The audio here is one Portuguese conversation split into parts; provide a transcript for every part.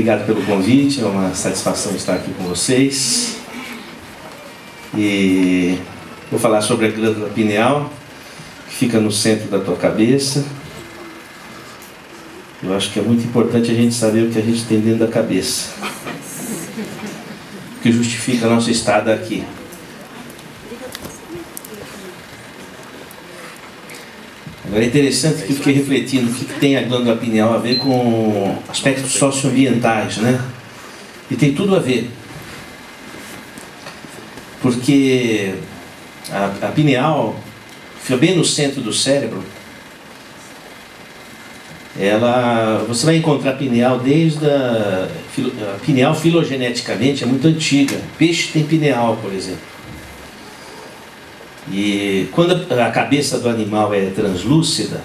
obrigado pelo convite, é uma satisfação estar aqui com vocês. E vou falar sobre a glândula pineal, que fica no centro da tua cabeça. Eu acho que é muito importante a gente saber o que a gente tem dentro da cabeça, o que justifica a nossa estada aqui. Agora é interessante que eu fiquei refletindo o que tem a glândula pineal a ver com aspectos socioambientais, né? E tem tudo a ver. Porque a pineal fica bem no centro do cérebro. Você vai encontrar pineal desde a pineal filogeneticamente é muito antiga. Peixe tem pineal, por exemplo. E quando a cabeça do animal é translúcida,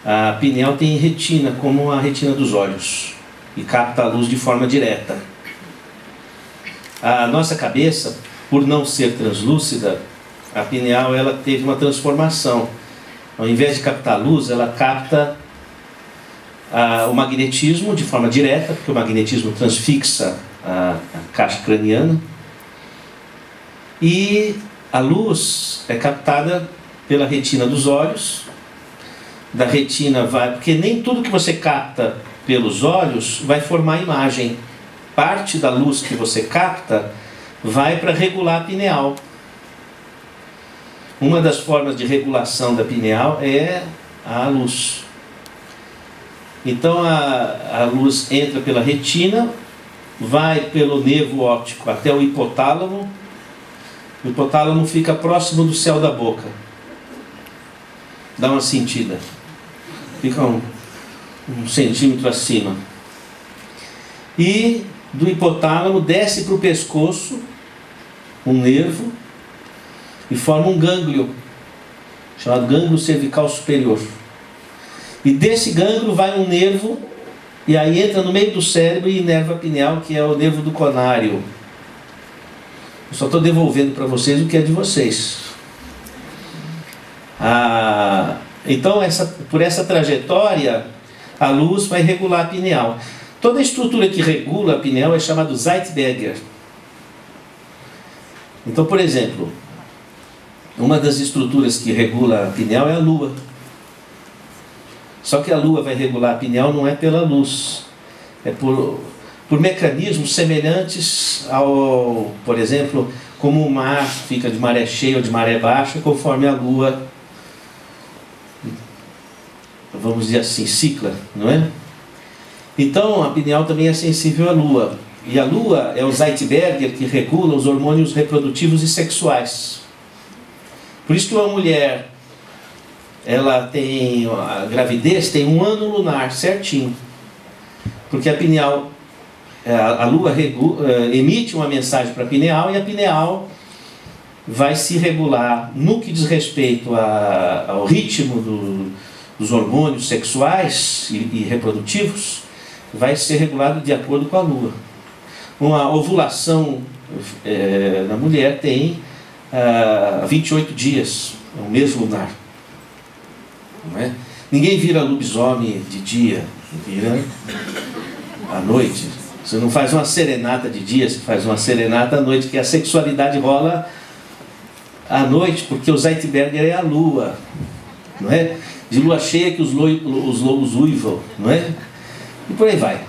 a pineal tem retina, como a retina dos olhos, e capta a luz de forma direta. A nossa cabeça, por não ser translúcida, a pineal ela teve uma transformação. Ao invés de captar luz, ela capta o magnetismo de forma direta, porque o magnetismo transfixa a caixa craniana, e a luz é captada pela retina dos olhos. Da retina vai... Porque nem tudo que você capta pelos olhos vai formar imagem. Parte da luz que você capta vai para regular a pineal. Uma das formas de regulação da pineal é a luz. Então a luz entra pela retina, vai pelo nervo óptico até o hipotálamo. O hipotálamo fica próximo do céu da boca. Dá uma sentida. Fica um centímetro acima. E do hipotálamo desce para o pescoço um nervo e forma um gânglio, chamado gânglio cervical superior. E desse gânglio vai um nervo, e aí entra no meio do cérebro e inerva a pineal, que é o nervo do conário. Eu só estou devolvendo para vocês o que é de vocês. Então, por essa trajetória, a luz vai regular a pineal. Toda a estrutura que regula a pineal é chamada Zeitberger. Então, por exemplo, uma das estruturas que regula a pineal é a lua. Só que a lua vai regular a pineal não é pela luz, é por mecanismos semelhantes ao, por exemplo, como o mar fica de maré cheia ou de maré baixa, conforme a lua, vamos dizer assim, cicla, não é? Então a pineal também é sensível à lua. E a lua é o Zeitberger que regula os hormônios reprodutivos e sexuais. Por isso que uma mulher, ela tem, a gravidez tem 1 ano lunar certinho. Porque a pineal, a lua emite uma mensagem para a pineal, e a pineal vai se regular no que diz respeito ao ritmo dos hormônios sexuais e reprodutivos, vai ser regulado de acordo com a lua. Uma ovulação na mulher tem 28 dias, é o mês lunar. Não é? Ninguém vira lobisomem de dia, vira à noite. Você não faz uma serenata de dia, você faz uma serenata à noite, que a sexualidade rola à noite, porque o Zeitberger é a lua, não é? De lua cheia que os lobos uivam, não é? E por aí vai.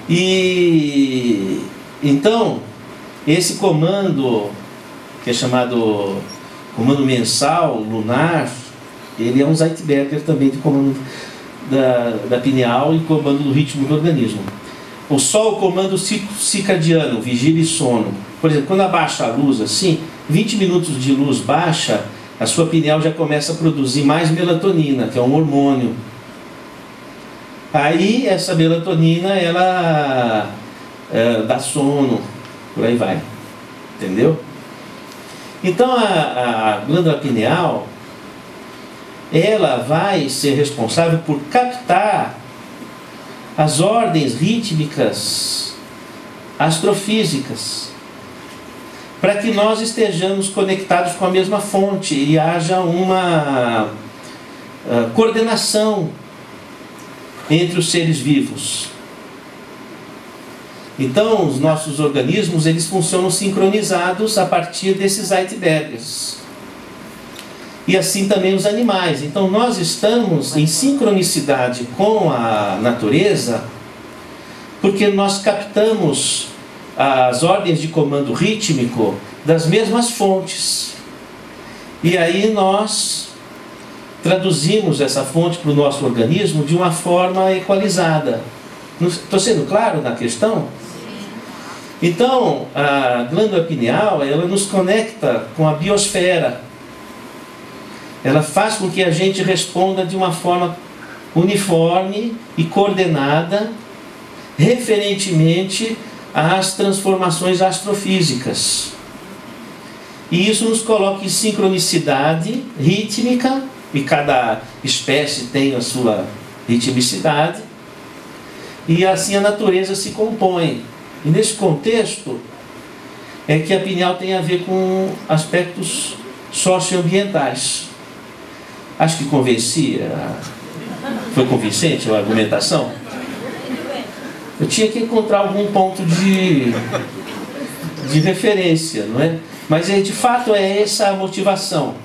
E então, esse comando, que é chamado comando mensal, lunar, ele é um Zeitberger também de comando da pineal e comando do ritmo do organismo. O Sol, o comando circadiano, vigília e sono. Por exemplo, quando abaixa a luz assim, 20 minutos de luz baixa, a sua pineal já começa a produzir mais melatonina, que é um hormônio. Aí essa melatonina, ela dá sono, por aí vai. Entendeu? Então a glândula pineal, ela vai ser responsável por captar as ordens rítmicas astrofísicas, para que nós estejamos conectados com a mesma fonte e haja uma coordenação entre os seres vivos. Então, os nossos organismos, eles funcionam sincronizados a partir desses Zeitbergers. E assim também os animais. Então, nós estamos em sincronicidade com a natureza, porque nós captamos as ordens de comando rítmico das mesmas fontes. E aí nós traduzimos essa fonte para o nosso organismo de uma forma equalizada. Estou sendo claro na questão? Então, a glândula pineal, ela nos conecta com a biosfera. Ela faz com que a gente responda de uma forma uniforme e coordenada, referentemente às transformações astrofísicas. E isso nos coloca em sincronicidade rítmica, e cada espécie tem a sua ritmicidade, e assim a natureza se compõe. E nesse contexto é que a pineal tem a ver com aspectos socioambientais. Acho que convenci, foi convincente a argumentação? Eu tinha que encontrar algum ponto de referência, não é? Mas de fato é essa a motivação.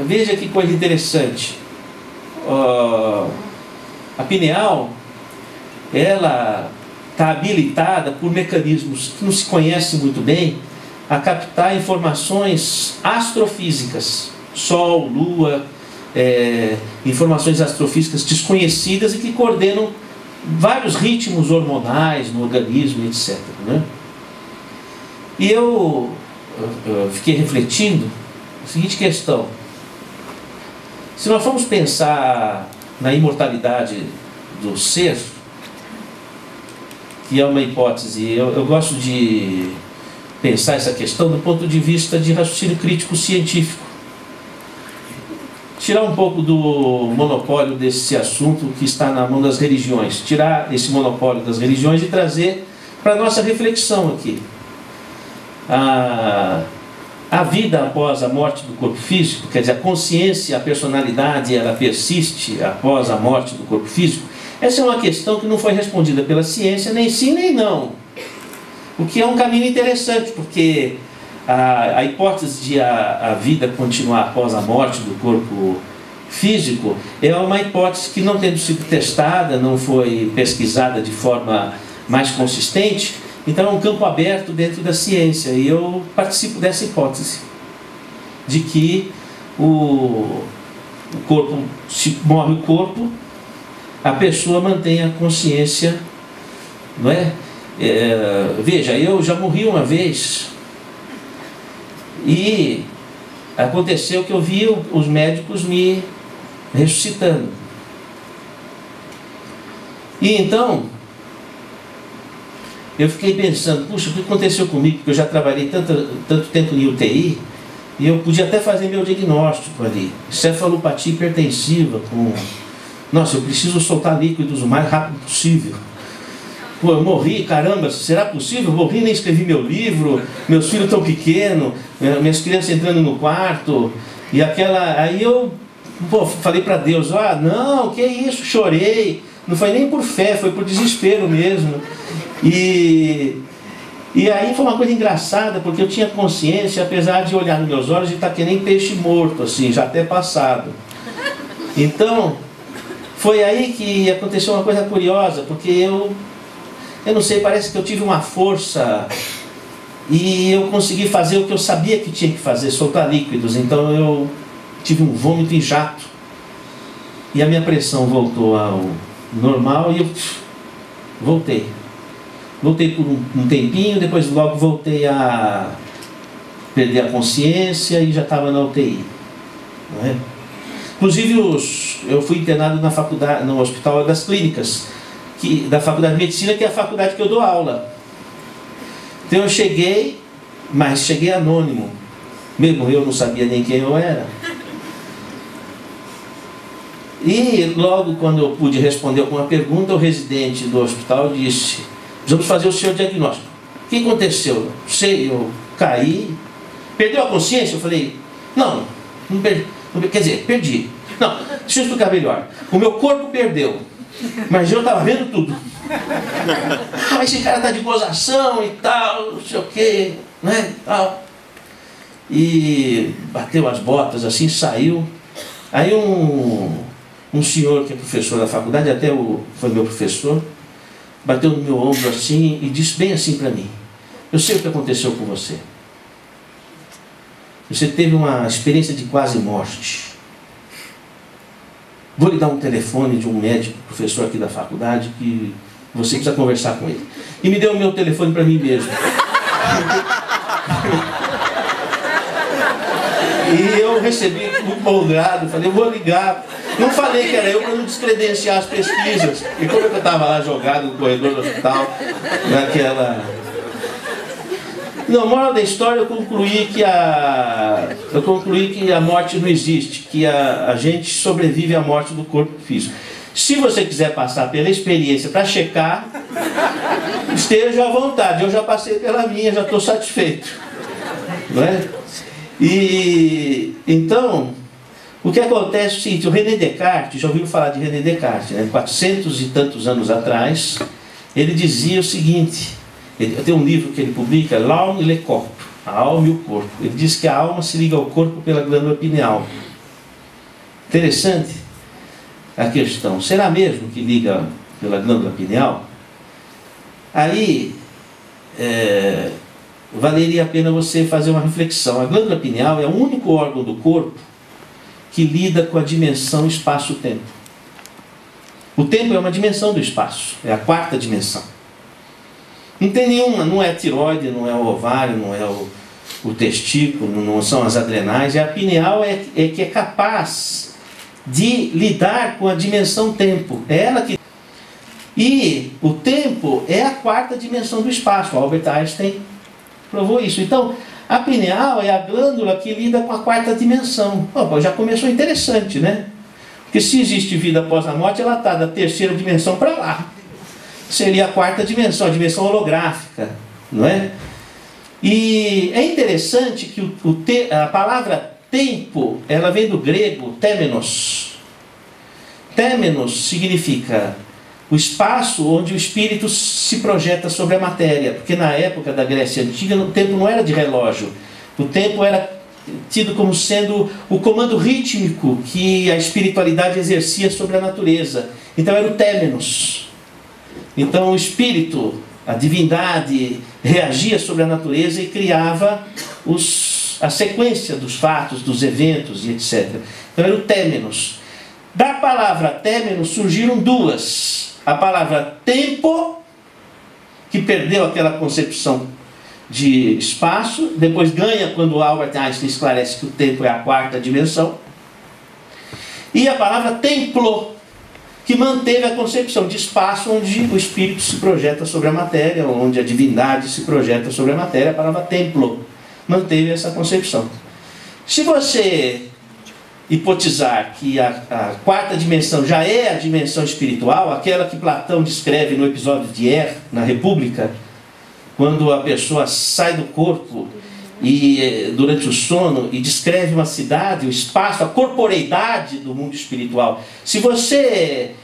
Veja que coisa interessante. A pineal, ela está habilitada por mecanismos que não se conhece muito bem a captar informações astrofísicas, Sol, Lua, informações astrofísicas desconhecidas e que coordenam vários ritmos hormonais no organismo, etc. Né? E eu fiquei refletindo a seguinte questão: se nós formos pensar na imortalidade do ser, que é uma hipótese, eu gosto de pensar essa questão do ponto de vista de raciocínio crítico científico. Tirar um pouco do monopólio desse assunto que está na mão das religiões, tirar esse monopólio das religiões e trazer para a nossa reflexão aqui. A vida após a morte do corpo físico, quer dizer, a consciência, a personalidade, ela persiste após a morte do corpo físico. Essa é uma questão que não foi respondida pela ciência, nem sim nem não. O que é um caminho interessante, porque a hipótese de a vida continuar após a morte do corpo físico é uma hipótese que, não tendo sido testada, não foi pesquisada de forma mais consistente. Então é um campo aberto dentro da ciência, e eu participo dessa hipótese de que o corpo, se morre o corpo, a pessoa mantém a consciência, não é? Veja, eu já morri uma vez e aconteceu que eu vi os médicos me ressuscitando. E então eu fiquei pensando, puxa, o que aconteceu comigo? Porque eu já trabalhei tanto tempo em UTI, e eu podia até fazer meu diagnóstico ali. Cefalopatia hipertensiva, nossa, eu preciso soltar líquidos o mais rápido possível. Pô, eu morri, caramba, será possível? Eu morri, nem escrevi meu livro, meus filhos tão pequenos, minhas crianças entrando no quarto, e aí eu falei para Deus, não, que isso, chorei. Não foi nem por fé, foi por desespero mesmo. E aí foi uma coisa engraçada, porque eu tinha consciência, apesar de olhar nos meus olhos, de estar que nem peixe morto, assim, já até passado. Então, foi aí que aconteceu uma coisa curiosa, porque eu não sei, parece que eu tive uma força e eu consegui fazer o que eu sabia que tinha que fazer, soltar líquidos. Então eu tive um vômito em jato e a minha pressão voltou ao normal e eu voltei por um tempinho, depois logo voltei a perder a consciência e já estava na UTI, não é? Inclusive eu fui internado na faculdade, no Hospital das Clínicas, da Faculdade de Medicina, que é a faculdade que eu dou aula. Então eu cheguei, mas cheguei anônimo, mesmo eu não sabia nem quem eu era. E logo quando eu pude responder alguma pergunta, o residente do hospital disse: vamos fazer o seu diagnóstico. O que aconteceu? Sei, eu caí. Perdeu a consciência? Eu falei, não perdi. Não, deixa eu explicar melhor. O meu corpo perdeu. Mas eu estava vendo tudo. Ah, esse cara tá de gozação e tal, não sei o quê, né, e tal. E bateu as botas assim, saiu. Aí um senhor que é professor da faculdade, até foi meu professor, bateu no meu ombro assim e disse bem assim para mim: eu sei o que aconteceu com você. Você teve uma experiência de quase morte. Vou lhe dar um telefone de um médico, professor aqui da faculdade, que você precisa conversar com ele. E me deu o meu telefone para mim mesmo. E eu recebi muito empolgado, falei, eu vou ligar. Não falei que era eu para não descredenciar as pesquisas. E como eu estava lá jogado no corredor do hospital, naquela... Não, moral da história, eu concluí que a morte não existe, que a gente sobrevive à morte do corpo físico. Se você quiser passar pela experiência para checar, esteja à vontade. Eu já passei pela minha, já estou satisfeito. Não é? E então, o que acontece é o seguinte: o René Descartes, já ouviram falar de René Descartes, né? 400 e tantos anos atrás, ele dizia o seguinte, tem um livro que ele publica, L'Âme et le Corps, a alma e o corpo. Ele diz que a alma se liga ao corpo pela glândula pineal. Interessante a questão. Será mesmo que liga pela glândula pineal? Aí, valeria a pena você fazer uma reflexão. A glândula pineal é o único órgão do corpo que lida com a dimensão espaço-tempo. O tempo é uma dimensão do espaço, é a quarta dimensão. Não tem nenhuma, não é a tireoide, não é o ovário, não é o testículo, não são as adrenais. É a pineal que é capaz de lidar com a dimensão tempo. É ela que... E o tempo é a quarta dimensão do espaço. Albert Einstein provou isso. Então, a pineal é a glândula que lida com a quarta dimensão. Pô, já começou interessante, né? Porque se existe vida após a morte, ela está da terceira dimensão para lá. Seria a quarta dimensão, a dimensão holográfica, não é? E é interessante que a palavra tempo, ela vem do grego temenos. Temenos significa o espaço onde o espírito se projeta sobre a matéria, porque na época da Grécia Antiga o tempo não era de relógio, o tempo era tido como sendo o comando rítmico que a espiritualidade exercia sobre a natureza. Então era o temenos. Então o espírito, a divindade, reagia sobre a natureza e criava a sequência dos fatos, dos eventos e etc. Então era o temenos. Da palavra temenos surgiram duas. A palavra tempo, que perdeu aquela concepção de espaço, depois ganha quando Albert Einstein esclarece que o tempo é a quarta dimensão. E a palavra templo, que manteve a concepção de espaço onde o espírito se projeta sobre a matéria, onde a divindade se projeta sobre a matéria. A palavra templo manteve essa concepção. Se você hipotizar que a quarta dimensão já é a dimensão espiritual, aquela que Platão descreve no episódio de na República, quando a pessoa sai do corpo e durante o sono e descreve uma cidade, o espaço, a corporeidade do mundo espiritual. Se você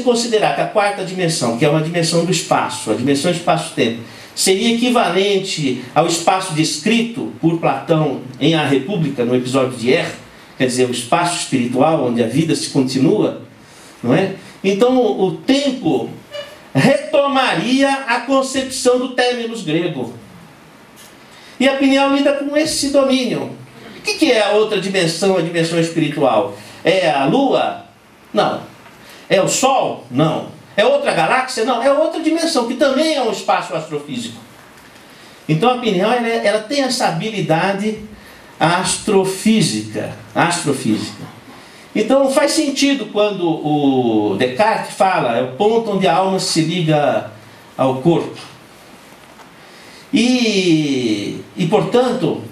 considerar que a quarta dimensão, que é uma dimensão do espaço, a dimensão espaço-tempo, seria equivalente ao espaço descrito por Platão em A República, no episódio de quer dizer, o espaço espiritual onde a vida se continua, não é? Então o tempo retomaria a concepção do temenos grego. E a pineal lida com esse domínio. O que é a outra dimensão, a dimensão espiritual? É a Lua? Não. É o Sol? Não. É outra galáxia? Não. É outra dimensão, que também é um espaço astrofísico. Então a pineal ela tem essa habilidade astrofísica. Então faz sentido quando o Descartes fala, é o ponto onde a alma se liga ao corpo. E portanto,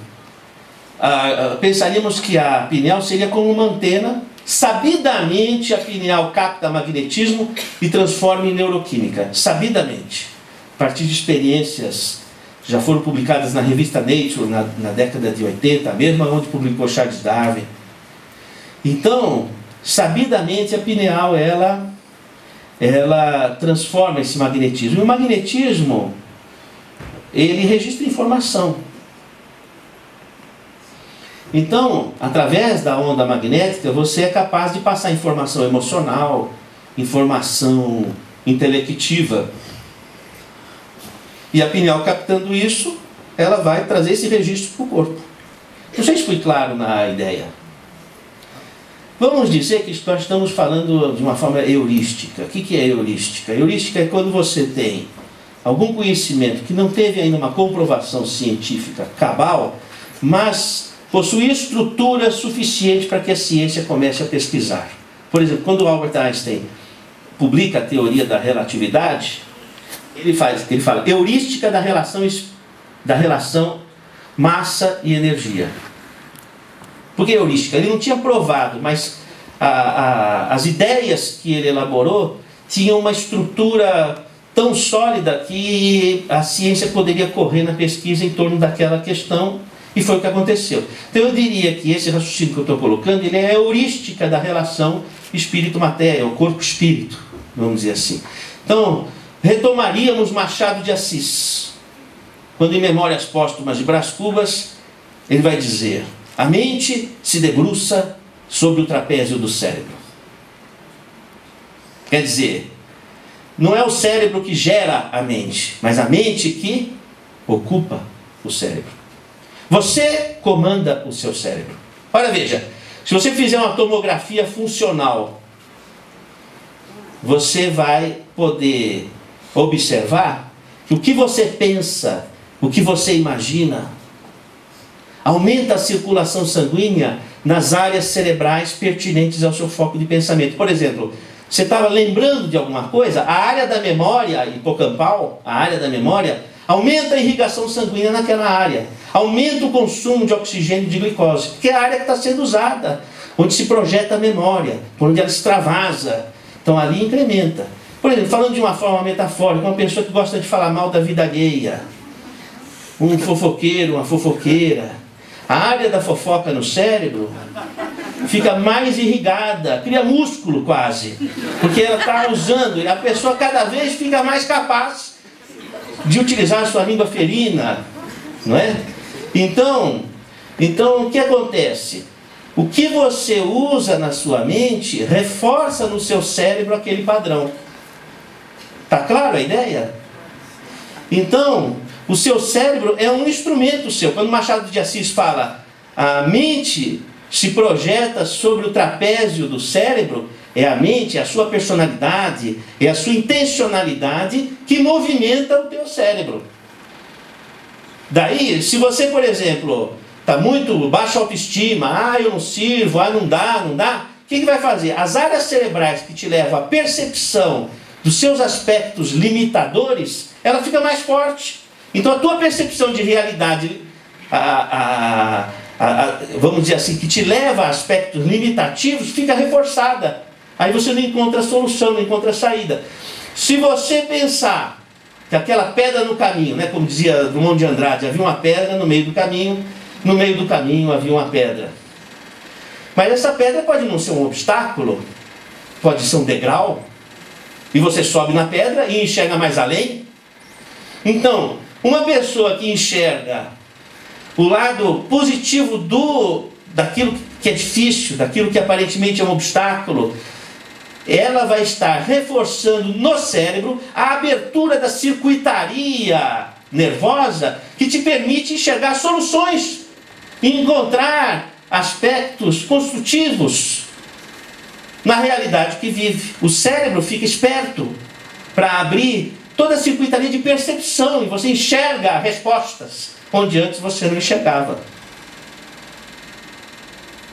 pensaríamos que a pineal seria como uma antena. Sabidamente a pineal capta magnetismo e transforma em neuroquímica. Sabidamente. A partir de experiências já foram publicadas na revista Nature na década de 80, a mesma onde publicou Charles Darwin. Então, sabidamente a pineal ela ela transforma esse magnetismo. E o magnetismo, ele registra informação. Então, através da onda magnética, você é capaz de passar informação emocional, informação intelectiva. E a pineal, captando isso, ela vai trazer esse registro para o corpo. Não sei se fui claro na ideia. Vamos dizer que nós estamos falando de uma forma heurística. O que é heurística? Heurística é quando você tem algum conhecimento que não teve ainda uma comprovação científica cabal, mas possui estrutura suficiente para que a ciência comece a pesquisar. Por exemplo, quando Albert Einstein publica a teoria da relatividade, ele fala heurística da relação massa e energia. Por que heurística? Ele não tinha provado, mas as ideias que ele elaborou tinham uma estrutura tão sólida que a ciência poderia correr na pesquisa em torno daquela questão, e foi o que aconteceu. Então eu diria que esse raciocínio que eu estou colocando, ele é a heurística da relação espírito-matéria, o corpo-espírito, vamos dizer assim. Então, retomaríamos Machado de Assis, quando em Memórias Póstumas de Brás Cubas, ele vai dizer: a mente se debruça sobre o trapézio do cérebro. Quer dizer, não é o cérebro que gera a mente, mas a mente que ocupa o cérebro. Você comanda o seu cérebro. Olha, veja, se você fizer uma tomografia funcional, você vai poder observar que o que você pensa, o que você imagina, aumenta a circulação sanguínea nas áreas cerebrais pertinentes ao seu foco de pensamento. Por exemplo, você estava lembrando de alguma coisa, a área da memória hipocampal, a área da memória, aumenta a irrigação sanguínea naquela área, aumenta o consumo de oxigênio e de glicose, que é a área que está sendo usada, onde se projeta a memória, onde ela extravasa. Então ali incrementa. Por exemplo, falando de uma forma metafórica, uma pessoa que gosta de falar mal da vida alheia, um fofoqueiro, uma fofoqueira, a área da fofoca no cérebro fica mais irrigada, cria músculo quase, porque ela está usando, e a pessoa cada vez fica mais capaz de utilizar a sua língua ferina, não é? Então o que acontece? O que você usa na sua mente reforça no seu cérebro aquele padrão. Está claro a ideia? Então, o seu cérebro é um instrumento seu. Quando Machado de Assis fala, a mente se projeta sobre o trapézio do cérebro, é a mente, é a sua personalidade, é a sua intencionalidade que movimenta o teu cérebro. Daí, se você, por exemplo, está muito baixa autoestima, eu não sirvo, não dá, o que vai fazer? As áreas cerebrais que te levam à percepção dos seus aspectos limitadores, ela fica mais forte. Então a tua percepção de realidade, vamos dizer assim, que te leva a aspectos limitativos, fica reforçada. Aí você não encontra solução, não encontra saída. Se você pensar que aquela pedra no caminho, né, como dizia Drummond de Andrade, havia uma pedra no meio do caminho havia uma pedra. Mas essa pedra pode não ser um obstáculo, pode ser um degrau, e você sobe na pedra e enxerga mais além. Então, uma pessoa que enxerga o lado positivo daquilo que é difícil, daquilo que aparentemente é um obstáculo, ela vai estar reforçando no cérebro a abertura da circuitaria nervosa que te permite enxergar soluções e encontrar aspectos construtivos na realidade que vive. O cérebro fica esperto para abrir toda a circuitaria de percepção e você enxerga respostas onde antes você não enxergava.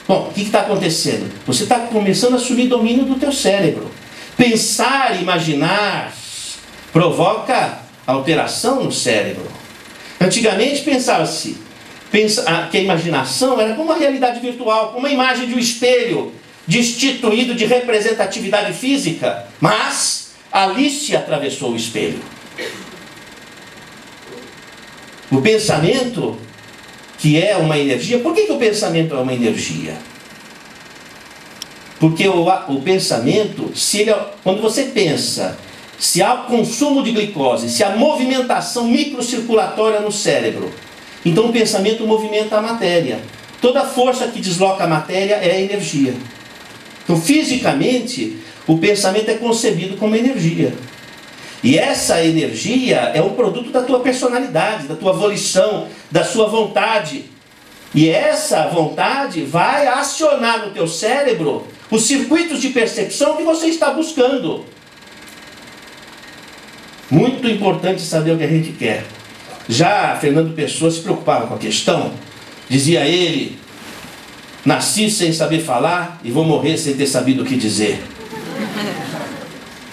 Bom, o que está acontecendo? Você está começando a assumir domínio do teu cérebro. Pensar, imaginar, provoca alteração no cérebro. Antigamente pensava-se que a imaginação era como uma realidade virtual, como uma imagem de um espelho destituído de representatividade física, mas Alice atravessou o espelho. O pensamento, que é uma energia. Por que o pensamento é uma energia? Porque o pensamento, quando você pensa, se há consumo de glicose, se há movimentação microcirculatória no cérebro, então o pensamento movimenta a matéria. Toda força que desloca a matéria é energia. Então, fisicamente, o pensamento é concebido como energia. E essa energia é um produto da tua personalidade, da tua volição, da sua vontade. E essa vontade vai acionar no teu cérebro os circuitos de percepção que você está buscando. Muito importante saber o que a gente quer. Já Fernando Pessoa se preocupava com a questão. Dizia ele: nasci sem saber falar e vou morrer sem ter sabido o que dizer.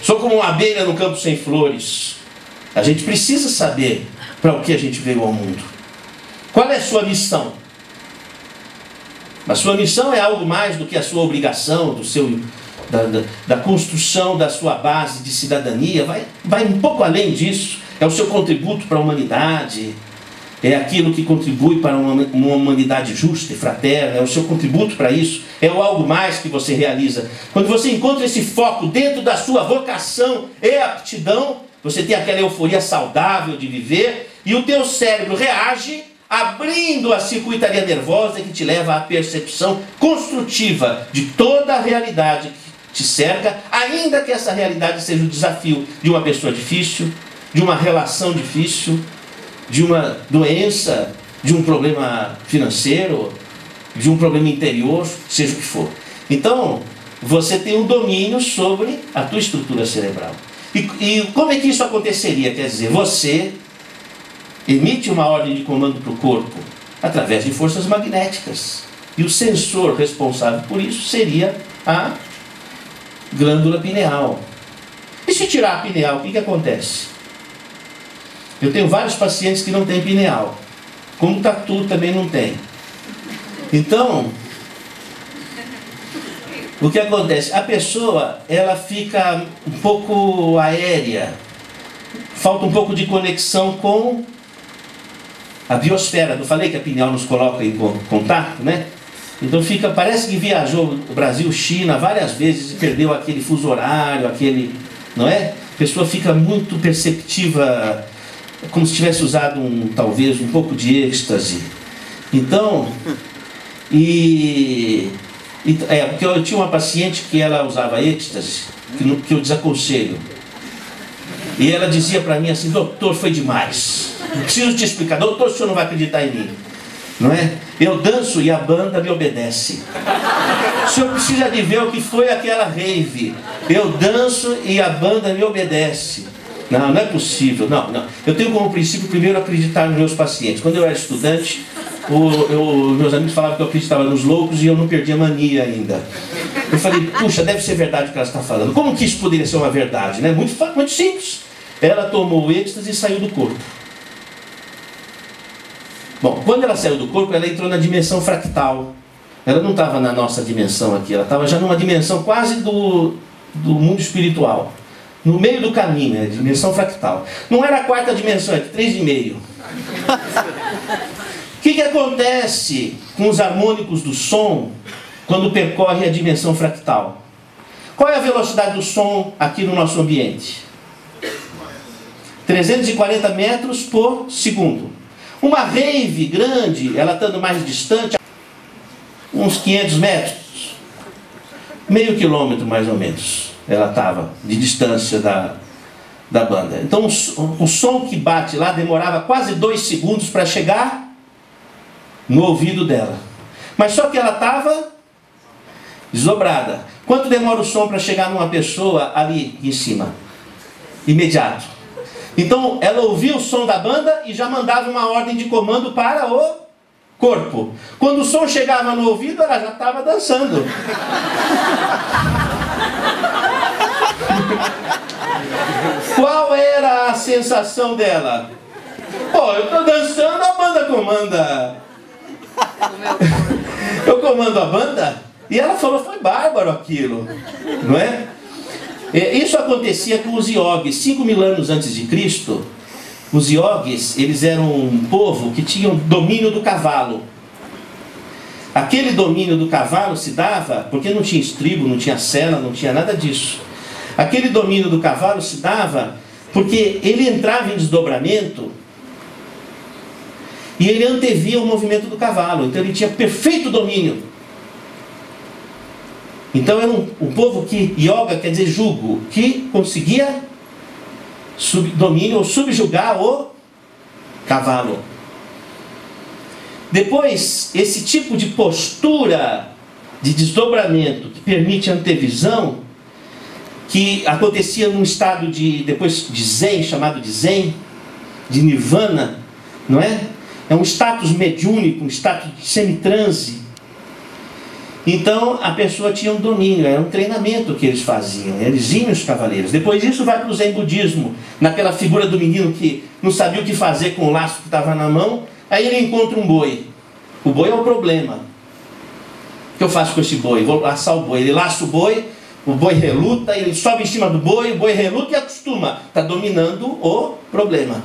Sou como uma abelha no campo sem flores. A gente precisa saber para o que a gente veio ao mundo. Qual é a sua missão? A sua missão é algo mais do que a sua obrigação, da construção da sua base de cidadania. Vai um pouco além disso. É o seu contributo para a humanidade. É aquilo que contribui para uma humanidade justa e fraterna. É o seu contributo para isso. É o algo mais que você realiza. Quando você encontra esse foco dentro da sua vocação e aptidão, você tem aquela euforia saudável de viver e o teu cérebro reage abrindo a circuitaria nervosa que te leva à percepção construtiva de toda a realidade que te cerca, ainda que essa realidade seja o desafio de uma pessoa difícil, de uma relação difícil, de uma doença, de um problema financeiro, de um problema interior, seja o que for. Então, você tem um domínio sobre a tua estrutura cerebral. E como é que isso aconteceria? Quer dizer, você emite uma ordem de comando para o corpo através de forças magnéticas. E o sensor responsável por isso seria a glândula pineal. E se tirar a pineal, o que acontece? Eu tenho vários pacientes que não têm pineal. Como tatu também não tem. Então, o que acontece? A pessoa, ela fica um pouco aérea. Falta um pouco de conexão com a biosfera. Eu falei que a pineal nos coloca em contato, né? Então parece que viajou Brasil-China várias vezes e perdeu aquele fuso horário, não é? A pessoa fica muito perceptiva, como se tivesse usado talvez um pouco de êxtase. Então, porque eu tinha uma paciente que ela usava êxtase, que eu desaconselho. E ela dizia para mim assim: doutor, foi demais. Não preciso te explicar, doutor, o senhor não vai acreditar em mim. Não é? Eu danço e a banda me obedece. O senhor precisa de ver o que foi aquela rave. Eu danço e a banda me obedece. Não é possível. Não. Eu tenho como princípio primeiro acreditar nos meus pacientes. Quando eu era estudante, meus amigos falavam que eu acreditava nos loucos e eu não perdia mania ainda. Eu falei: puxa, deve ser verdade o que ela está falando. Como que isso poderia ser uma verdade? Né? Muito simples. Ela tomou o êxtase e saiu do corpo. Bom, quando ela saiu do corpo, ela entrou na dimensão fractal. Ela não estava na nossa dimensão aqui, ela estava já numa dimensão quase do mundo espiritual. No meio do caminho, né? Dimensão fractal. Não era a quarta dimensão, é 3,5. O que acontece com os harmônicos do som quando percorre a dimensão fractal? Qual é a velocidade do som aqui no nosso ambiente? 340 metros por segundo. Uma rave grande, ela estando mais distante, uns 500 metros, meio quilômetro mais ou menos, ela estava de distância da banda. Então o som que bate lá demorava quase 2 segundos para chegar no ouvido dela. Mas só que ela estava desdobrada. Quanto demora o som para chegar numa pessoa ali em cima? Imediato. Então ela ouvia o som da banda e já mandava uma ordem de comando para o corpo. Quando o som chegava no ouvido, ela já estava dançando. Qual era a sensação dela? Pô, eu estou dançando, a banda comanda. Eu comando a banda? E ela falou: foi bárbaro aquilo, não é? Isso acontecia com os iogues. 5.000 anos antes de Cristo, os iogues, eles eram um povo que tinha domínio do cavalo. Aquele domínio do cavalo se dava porque não tinha estribo, não tinha sela, não tinha nada disso. Aquele domínio do cavalo se dava porque ele entrava em desdobramento e ele antevia o movimento do cavalo. Então ele tinha perfeito domínio. Então era um povo que, yoga quer dizer jugo, que conseguia domínio ou subjugar o cavalo. Depois, esse tipo de postura de desdobramento que permite a antevisão, que acontecia num estado depois de zen, chamado de zen, de nirvana, não é? É um status mediúnico, um status de semitranse. Então a pessoa tinha um domínio, era um treinamento que eles faziam, eles iam os cavaleiros. Depois disso vai para o Zen budismo, naquela figura do menino que não sabia o que fazer com o laço que estava na mão, aí ele encontra um boi. O boi é o problema. O que eu faço com esse boi? Vou laçar o boi. Ele laça o boi reluta, ele sobe em cima do boi, o boi reluta e acostuma. Está dominando o problema.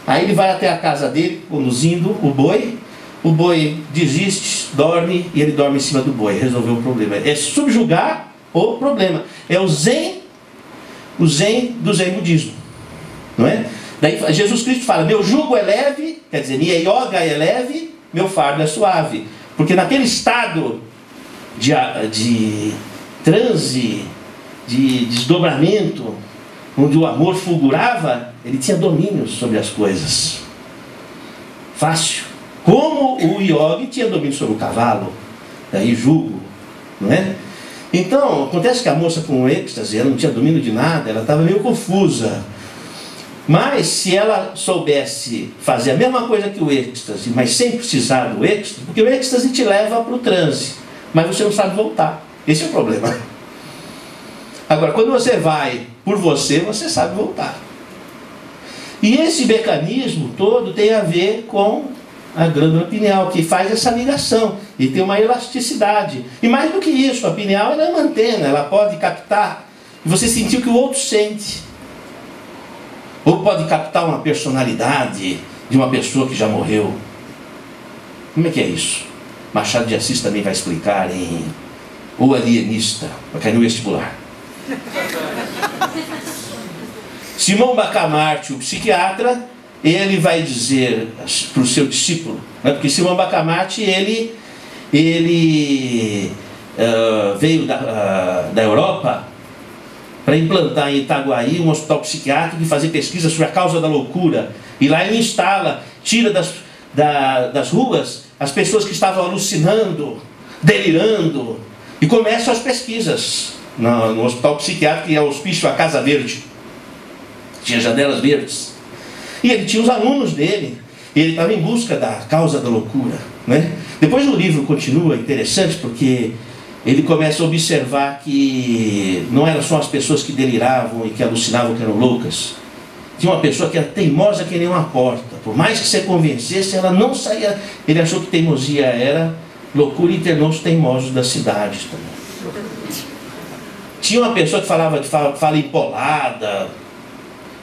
Aí ele vai até a casa dele, conduzindo o boi desiste, dorme, e ele dorme em cima do boi. Resolveu o problema. É subjugar o problema. É o zen do zen budismo. Não é? Daí Jesus Cristo fala, meu jugo é leve, quer dizer, minha yoga é leve, meu fardo é suave. Porque naquele estado de transe, de desdobramento, onde o amor fulgurava, ele tinha domínio sobre as coisas. Fácil. Como o yogi tinha domínio sobre o cavalo, daí jugo, não é? Então, acontece que a moça com o êxtase, ela não tinha domínio de nada, ela estava meio confusa. Mas se ela soubesse fazer a mesma coisa que o êxtase, mas sem precisar do êxtase, porque o êxtase te leva para o transe, mas você não sabe voltar. Esse é o problema. Agora, quando você vai por você sabe voltar. E esse mecanismo todo tem a ver com a glândula pineal, que faz essa ligação e tem uma elasticidade. E mais do que isso, a pineal é uma antena, ela pode captar e você sentir o que o outro sente. Ou pode captar uma personalidade de uma pessoa que já morreu. Como é que é isso? Machado de Assis também vai explicar em O Alienista, vai cair no vestibular. Simão Bacamarte, o psiquiatra, ele vai dizer para o seu discípulo, né? Porque Simão Bacamarte ele veio da Europa para implantar em Itaguaí um hospital psiquiátrico e fazer pesquisa sobre a causa da loucura. E lá ele instala, tira das ruas as pessoas que estavam alucinando, delirando, e começam as pesquisas no hospital psiquiátrico, que é o hospício A Casa Verde. Tinha janelas verdes. E ele tinha os alunos dele, e ele estava em busca da causa da loucura, né? Depois o livro continua interessante, porque ele começa a observar que não eram só as pessoas que deliravam e que alucinavam que eram loucas. Tinha uma pessoa que era teimosa que nem uma porta. Por mais que você convencesse, ela não saía. Ele achou que teimosia era loucura e internou os teimosos das cidades também. Tinha uma pessoa que fala empolada,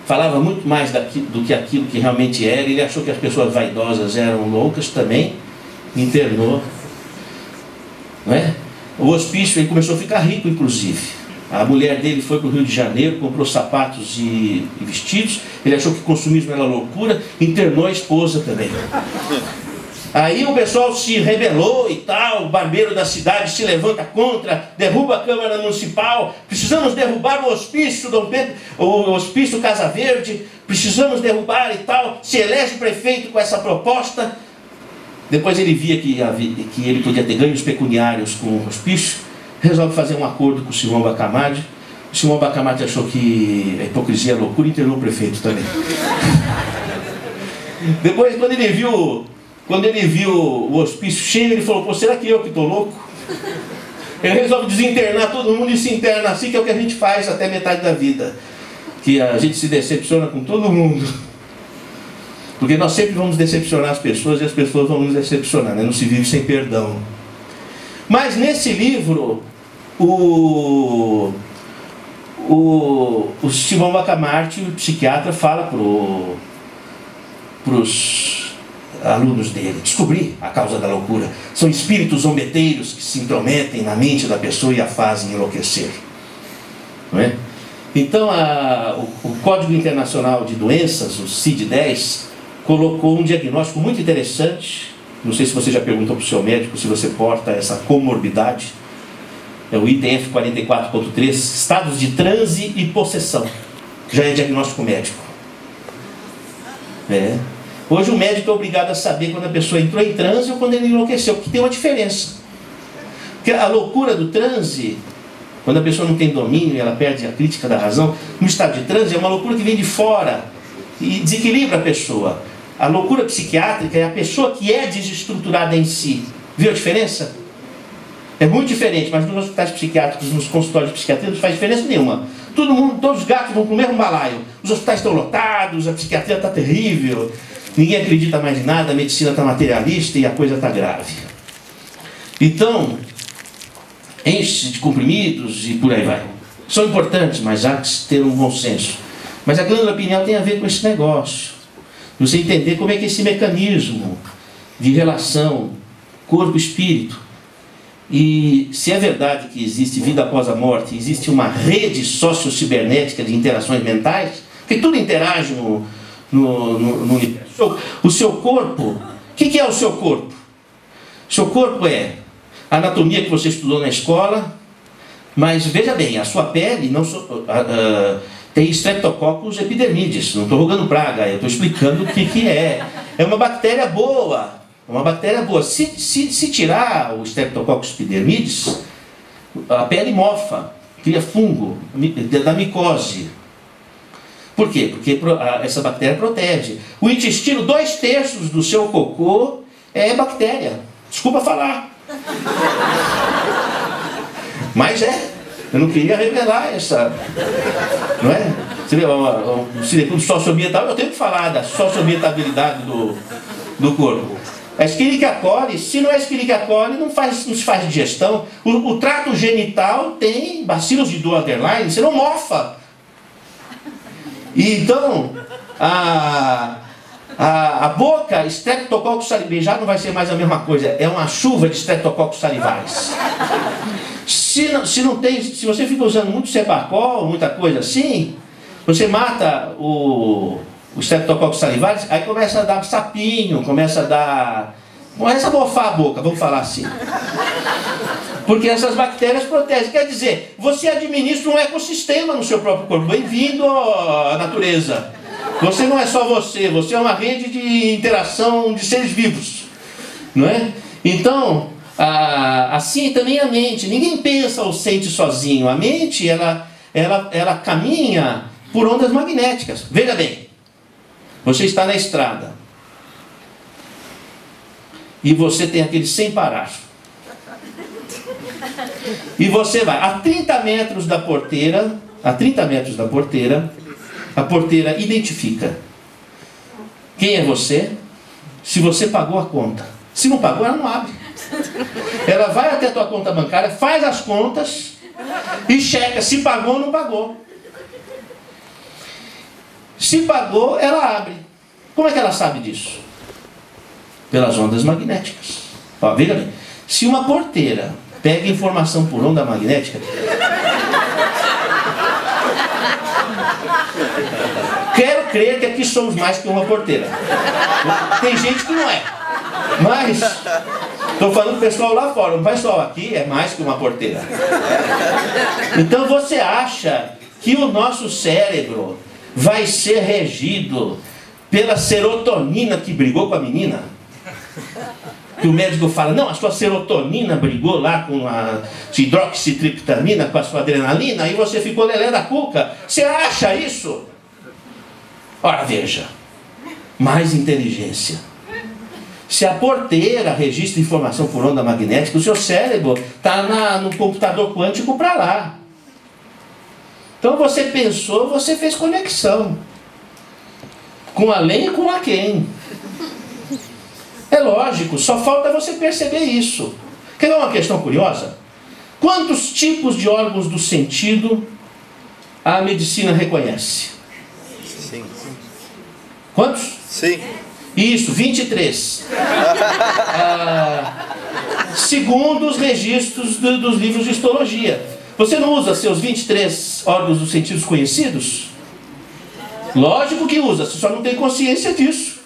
falava muito mais do que aquilo que realmente era. Ele achou que as pessoas vaidosas eram loucas também, internou, não é? O hospício, ele começou a ficar rico, inclusive. A mulher dele foi para o Rio de Janeiro, comprou sapatos e vestidos. Ele achou que consumismo era loucura, internou a esposa também. Aí o pessoal se rebelou e tal, o barbeiro da cidade se levanta contra, derruba a Câmara Municipal. Precisamos derrubar o hospício Dom Pedro, o hospício Casa Verde, precisamos derrubar e tal. Se elege o prefeito com essa proposta. Depois ele via que ele podia ter ganhos pecuniários com o hospício, resolve fazer um acordo com o Simão Bacamarte. O Simão Bacamarte achou que a hipocrisia é loucura e internou o prefeito também. Depois, quando ele viu o hospício cheio, ele falou, pô, será que eu que estou louco? Ele resolve desinternar todo mundo e se interna assim, que é o que a gente faz até metade da vida. Que a gente se decepciona com todo mundo. Porque nós sempre vamos decepcionar as pessoas e as pessoas vão nos decepcionar, né? Não se vive sem perdão. Mas nesse livro, o Simão Bacamarte, o psiquiatra, fala para os alunos dele, descobrir a causa da loucura. São espíritos zombeteiros que se intrometem na mente da pessoa e a fazem enlouquecer. Não é? Então, o Código Internacional de Doenças, o CID-10, colocou um diagnóstico muito interessante. Não sei se você já perguntou para o seu médico se você porta essa comorbidade. É o item F44.3, estados de transe e possessão. Já é diagnóstico médico. Hoje o médico é obrigado a saber quando a pessoa entrou em transe ou quando ele enlouqueceu, porque tem uma diferença. Porque a loucura do transe, quando a pessoa não tem domínio e ela perde a crítica da razão, no estado de transe é uma loucura que vem de fora e desequilibra a pessoa. A loucura psiquiátrica é a pessoa que é desestruturada em si. Viu a diferença? É muito diferente, mas nos hospitais psiquiátricos, nos consultórios de psiquiatria, não faz diferença nenhuma. Todo mundo, todos os gatos vão para o mesmo balaio. Os hospitais estão lotados, a psiquiatria está terrível, ninguém acredita mais em nada, a medicina está materialista e a coisa está grave. Então, enche de comprimidos e por aí vai. São importantes, mas há que ter um bom senso. Mas a glândula pineal tem a ver com esse negócio. Você entender como é que esse mecanismo de relação corpo-espírito, e se é verdade que existe vida após a morte, existe uma rede sociocibernética de interações mentais, porque tudo interage no universo. O seu corpo, o que é o seu corpo? O seu corpo é a anatomia que você estudou na escola, mas veja bem, a sua pele não tem Streptococcus epidermidis. Não estou rogando praga, eu estou explicando o que é. É uma bactéria boa. Uma bactéria boa. Se tirar o Streptococcus epidermidis, a pele mofa, cria fungo da micose. Por quê? Porque essa bactéria protege. O intestino, 2/3 do seu cocô é bactéria. Desculpa falar. Mas eu não queria revelar essa. Não é? Você vê, o cineclube socioambiental, eu tenho que falar da socioambientabilidade do corpo. A Escherichia coli, se não é Escherichia coli, não se faz digestão. O trato genital tem bacilos de Doernerline, você não mofa. E então, a boca, Streptococcus salivaris, já não vai ser mais a mesma coisa. É uma chuva de Streptococcus salivaris. Se você fica usando muito Cepacol, muita coisa assim, você mata o Streptococcus salivaris, aí começa a dar sapinho, começa a mofar a boca, vamos falar assim. Porque essas bactérias protegem. Quer dizer, você administra um ecossistema no seu próprio corpo. Bem-vindo à natureza. Você não é só você é uma rede de interação de seres vivos. Não é? Então, assim também a mente. Ninguém pensa ou sente sozinho. A mente, ela caminha por ondas magnéticas. Veja bem, você está na estrada e você tem aquele sem parar. E você vai a 30 metros da porteira, a porteira identifica quem é você, se você pagou a conta. Se não pagou, ela não abre. Ela vai até a tua conta bancária, faz as contas e checa se pagou ou não pagou. Se pagou, ela abre. Como é que ela sabe disso? Pelas ondas magnéticas. Ó, veja bem, se uma porteira pega informação por onda magnética, quero crer que aqui somos mais que uma porteira. Tem gente que não é. Mas estou falando do pessoal lá fora. O pessoal aqui é mais que uma porteira. Então você acha que o nosso cérebro vai ser regido pela serotonina que brigou com a menina? Que o médico fala, não, a sua serotonina brigou lá com a hidroxitriptamina, com a sua adrenalina, aí você ficou lelé da cuca. Você acha isso? Ora, veja, mais inteligência. Se a porteira registra informação por onda magnética, o seu cérebro está no computador quântico para lá. Então você pensou, você fez conexão. Com além e com a quem. É lógico, só falta você perceber isso. Quer ver uma questão curiosa? Quantos tipos de órgãos do sentido a medicina reconhece? Sim. Quantos? Sim. Isso, 23. Segundo os registros dos livros de histologia. Você não usa seus 23 órgãos dos sentidos conhecidos? Lógico que usa, você só não tem consciência disso.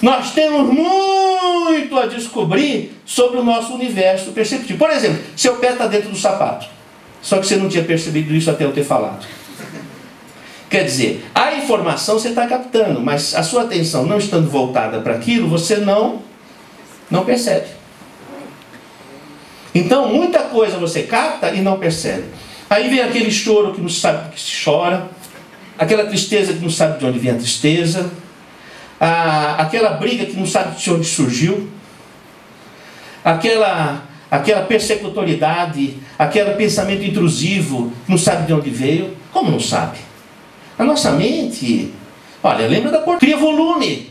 Nós temos muito a descobrir sobre o nosso universo perceptivo. Por exemplo, seu pé está dentro do sapato. Só que você não tinha percebido isso até eu ter falado. Quer dizer, a informação você está captando, mas a sua atenção não estando voltada para aquilo, você não percebe. Então, muita coisa você capta e não percebe. Aí vem aquele choro que não sabe do que se chora, aquela tristeza que não sabe de onde vem a tristeza, aquela briga que não sabe de onde surgiu, aquela persecutoriedade, aquele pensamento intrusivo que não sabe de onde veio. Como não sabe? A nossa mente, olha, lembra da porta, cria volume.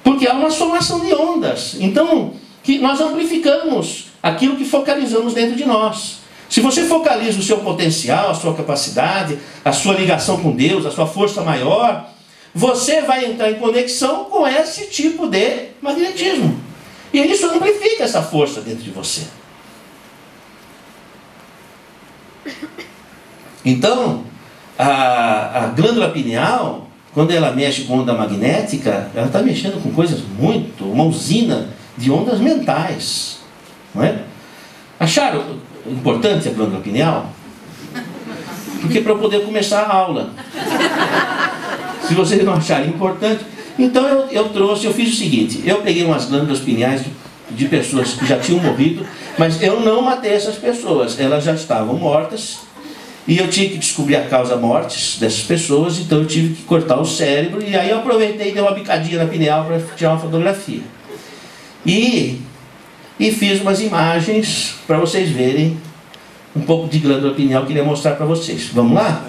Porque há uma somação de ondas. Então, que nós amplificamos aquilo que focalizamos dentro de nós. Se você focaliza o seu potencial, a sua capacidade, a sua ligação com Deus, a sua força maior, você vai entrar em conexão com esse tipo de magnetismo. E isso amplifica essa força dentro de você. Então, a glândula pineal, quando ela mexe com onda magnética, ela está mexendo com coisas uma usina de ondas mentais. Não é? Acharam importante a glândula pineal? Porque para eu poder começar a aula. Se vocês não acharem importante, então eu fiz o seguinte, eu peguei umas glândulas pineais de pessoas que já tinham morrido, mas eu não matei essas pessoas, elas já estavam mortas, e eu tinha que descobrir a causa mortes dessas pessoas, então eu tive que cortar o cérebro, e aí eu aproveitei e dei uma bicadinha na pineal para tirar uma fotografia. E fiz umas imagens para vocês verem um pouco de glândula pineal que eu queria mostrar para vocês. Vamos lá?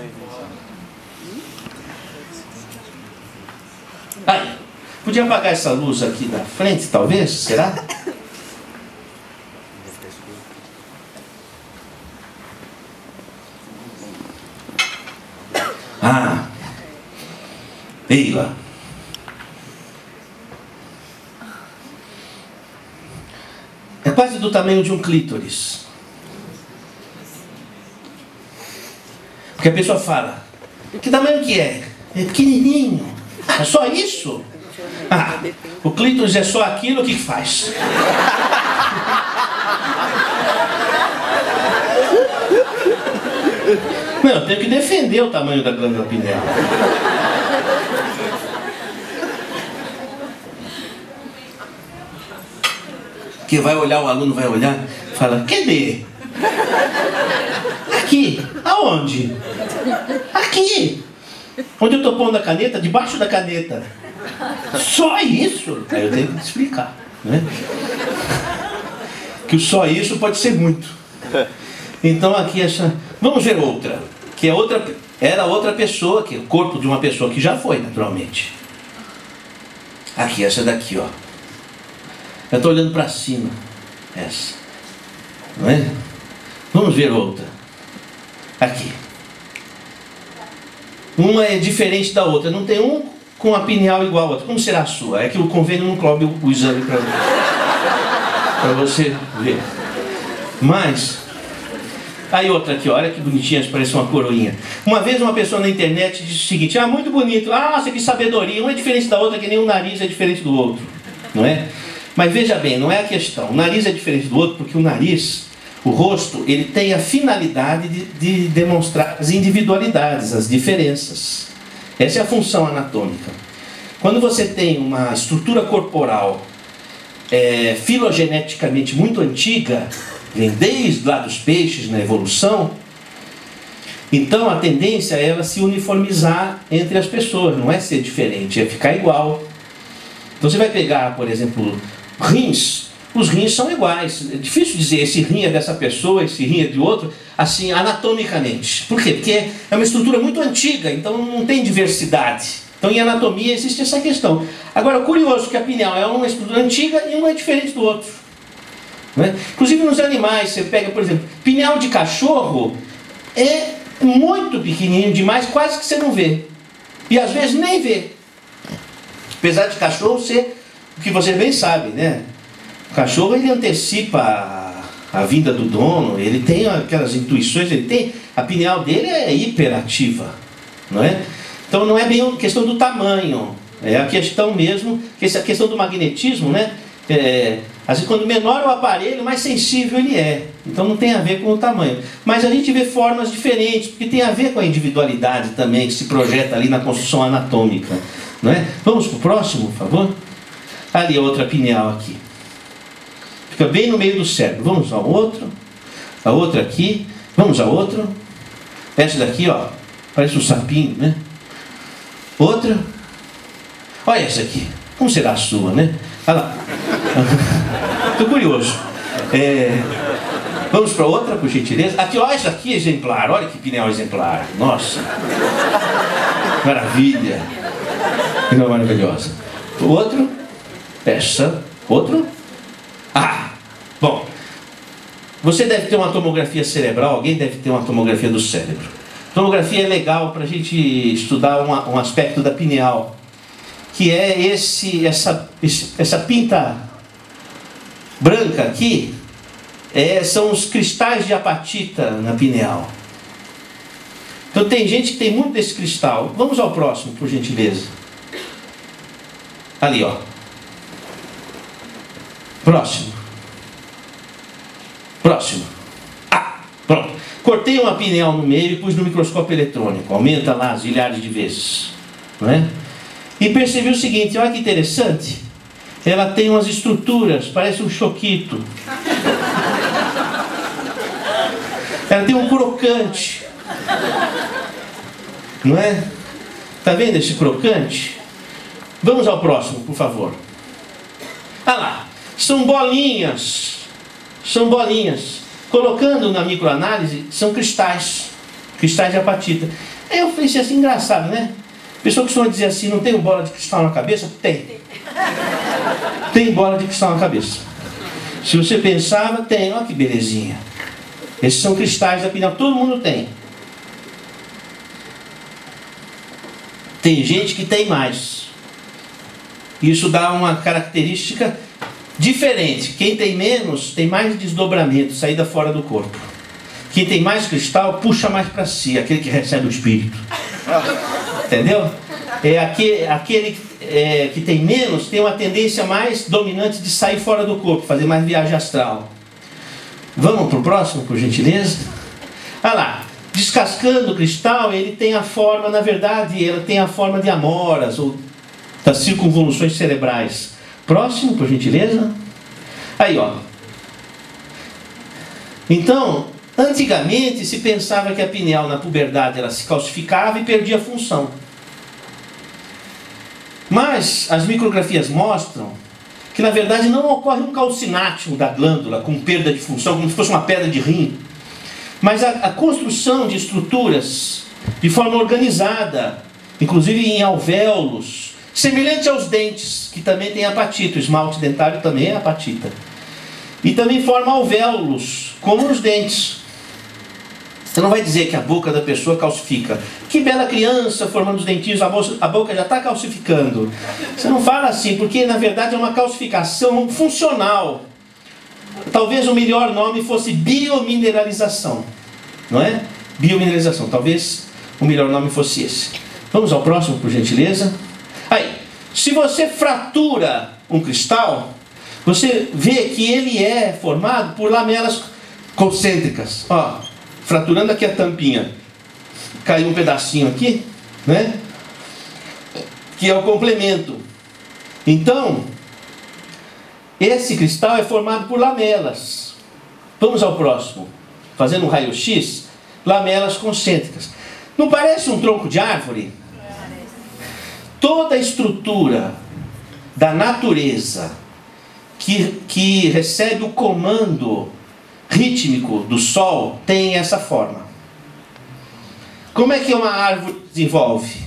Aí, podia apagar essa luz aqui da frente, talvez? Será? Eila. É quase do tamanho de um clítoris. Porque a pessoa fala, que tamanho que é? É pequenininho. É só isso? O clítoris é só aquilo, o que faz? Não, eu tenho que defender o tamanho da glândula pineal. Que vai olhar, o aluno vai olhar, fala, cadê? Aqui. Aonde? Aqui. Onde eu estou pondo a caneta? Debaixo da caneta. Só isso? Aí eu tenho que explicar, né? Que o só isso pode ser muito. Então aqui essa... Vamos ver outra. Que é outra... Era outra pessoa, que é o corpo de uma pessoa que já foi, naturalmente. Aqui, essa daqui, ó. Eu estou olhando para cima. Essa. Não é? Vamos ver outra. Aqui. Uma é diferente da outra. Não tem um com a pineal igual a outra. Como será a sua? É que o convênio não cobre o exame para você ver. Mas... Aí outra aqui, olha que bonitinha, parece uma coroinha. Uma vez uma pessoa na internet disse o seguinte, muito bonito, nossa, que sabedoria, uma é diferente da outra, que nem o nariz é diferente do outro, não é? Mas veja bem, não é a questão, o nariz é diferente do outro porque o nariz, o rosto, ele tem a finalidade de demonstrar as individualidades, as diferenças. Essa é a função anatômica. Quando você tem uma estrutura corporal filogeneticamente muito antiga, vem desde lá dos peixes na evolução, então a tendência é ela se uniformizar entre as pessoas, não é ser diferente, é ficar igual. Então você vai pegar, por exemplo, rins, os rins são iguais, é difícil dizer esse rim é dessa pessoa, esse rim é de outro, assim, anatomicamente. Por quê? Porque é uma estrutura muito antiga, então não tem diversidade. Então em anatomia existe essa questão. Agora, curioso que a pineal é uma estrutura antiga e uma é diferente do outro. Né? Inclusive nos animais, você pega, por exemplo, pineal de cachorro é muito pequenininho demais, quase que você não vê. E às vezes nem vê. Apesar de cachorro ser o que você bem sabe, né? O cachorro, ele antecipa a vinda do dono, ele tem aquelas intuições, ele tem, a pineal dele é hiperativa, não é? Então não é bem a questão do tamanho, é a questão mesmo, essa questão do magnetismo, né? Às vezes, quando menor o aparelho, mais sensível ele é. Então não tem a ver com o tamanho. Mas a gente vê formas diferentes, porque tem a ver com a individualidade também, que se projeta ali na construção anatômica, não é? Vamos para o próximo, por favor? Ali, outra pineal aqui. Fica bem no meio do cérebro. Vamos ao outro. A outra aqui. Vamos ao outro. Essa daqui, ó. Parece um sapinho, né? Outra. Olha essa aqui. Como será a sua, né? Olha lá. Estou curioso. Vamos para outra, por gentileza. Aqui, ó, essa aqui é exemplar. Olha que pineal exemplar. Nossa. Maravilha. Pineal maravilhosa. Outro. Essa. Outro. Bom. Você deve ter uma tomografia cerebral. Alguém deve ter uma tomografia do cérebro. Tomografia é legal para a gente estudar um aspecto da pineal, que é essa pinta branca aqui, são os cristais de apatita na pineal. Então tem gente que tem muito desse cristal. Vamos ao próximo, por gentileza. Ali, ó. Próximo. Próximo. Pronto. Cortei uma pineal no meio e pus no microscópio eletrônico. Aumenta lá as milhares de vezes, não é? E percebi o seguinte, olha que interessante. Ela tem umas estruturas, parece um choquito. Ela tem um crocante. Não é? Está vendo esse crocante? Vamos ao próximo, por favor. Ah lá, são bolinhas. São bolinhas. Colocando na microanálise, são cristais. Cristais de apatita. Aí eu pensei assim, engraçado, né? A pessoa costuma dizer assim, não tem bola de cristal na cabeça? Tem. Tem bola de cristal na cabeça. Se você pensava, tem. Olha que belezinha. Esses são cristais da pineal. Todo mundo tem. Tem gente que tem mais. Isso dá uma característica diferente. Quem tem menos, tem mais desdobramento, saída fora do corpo. Quem tem mais cristal, puxa mais para si, aquele que recebe o espírito. Entendeu? Aquele que tem menos, tem uma tendência mais dominante de sair fora do corpo, fazer mais viagem astral. Vamos para o próximo, por gentileza? Olha lá, descascando o cristal, ele tem a forma, na verdade, ele tem a forma de amoras, ou das circunvoluções cerebrais. Próximo, por gentileza. Aí, ó. Então, antigamente se pensava que a pineal na puberdade ela se calcificava e perdia a função. Mas as micrografias mostram que na verdade não ocorre um calcinático da glândula com perda de função, como se fosse uma pedra de rim. Mas a construção de estruturas de forma organizada, inclusive em alvéolos, semelhante aos dentes, que também tem apatita. O esmalte dentário também é apatita. E também forma alvéolos, como os dentes. Você não vai dizer que a boca da pessoa calcifica. Que bela criança formando os dentinhos, a boca já está calcificando. Você não fala assim, porque na verdade é uma calcificação funcional. Talvez o melhor nome fosse biomineralização. Não é? Biomineralização. Talvez o melhor nome fosse esse. Vamos ao próximo, por gentileza. Aí, se você fratura um cristal, você vê que ele é formado por lamelas concêntricas. Ó, fraturando aqui a tampinha, caiu um pedacinho aqui, né? Que é o complemento. Então, esse cristal é formado por lamelas. Vamos ao próximo. Fazendo um raio-x, lamelas concêntricas. Não parece um tronco de árvore? Toda a estrutura da natureza que recebe o comando rítmico do Sol tem essa forma. Como é que uma árvore desenvolve?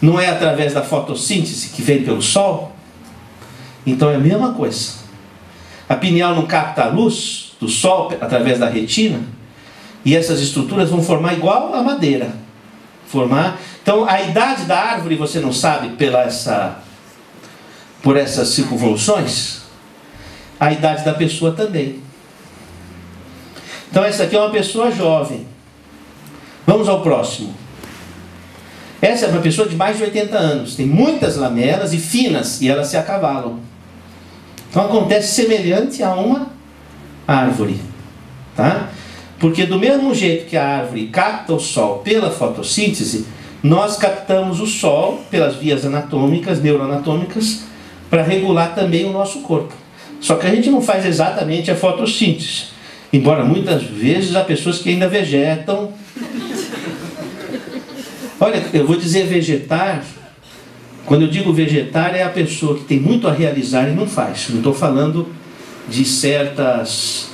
Não é através da fotossíntese que vem pelo Sol? Então é a mesma coisa. A pineal não capta a luz do Sol através da retina, e essas estruturas vão formar igual a madeira. Então a idade da árvore você não sabe pela essa por essas circunvoluções, a idade da pessoa também. Então essa aqui é uma pessoa jovem. Vamos ao próximo. Essa é uma pessoa de mais de 80 anos. Tem muitas lamelas e finas, e elas se acavalam. Então acontece semelhante a uma árvore. Tá? Porque do mesmo jeito que a árvore capta o sol pela fotossíntese, nós captamos o sol pelas vias anatômicas, neuroanatômicas, para regular também o nosso corpo. Só que a gente não faz exatamente a fotossíntese. Embora muitas vezes há pessoas que ainda vegetam. Olha, eu vou dizer vegetar. Quando eu digo vegetar, é a pessoa que tem muito a realizar e não faz. Não estou falando de certas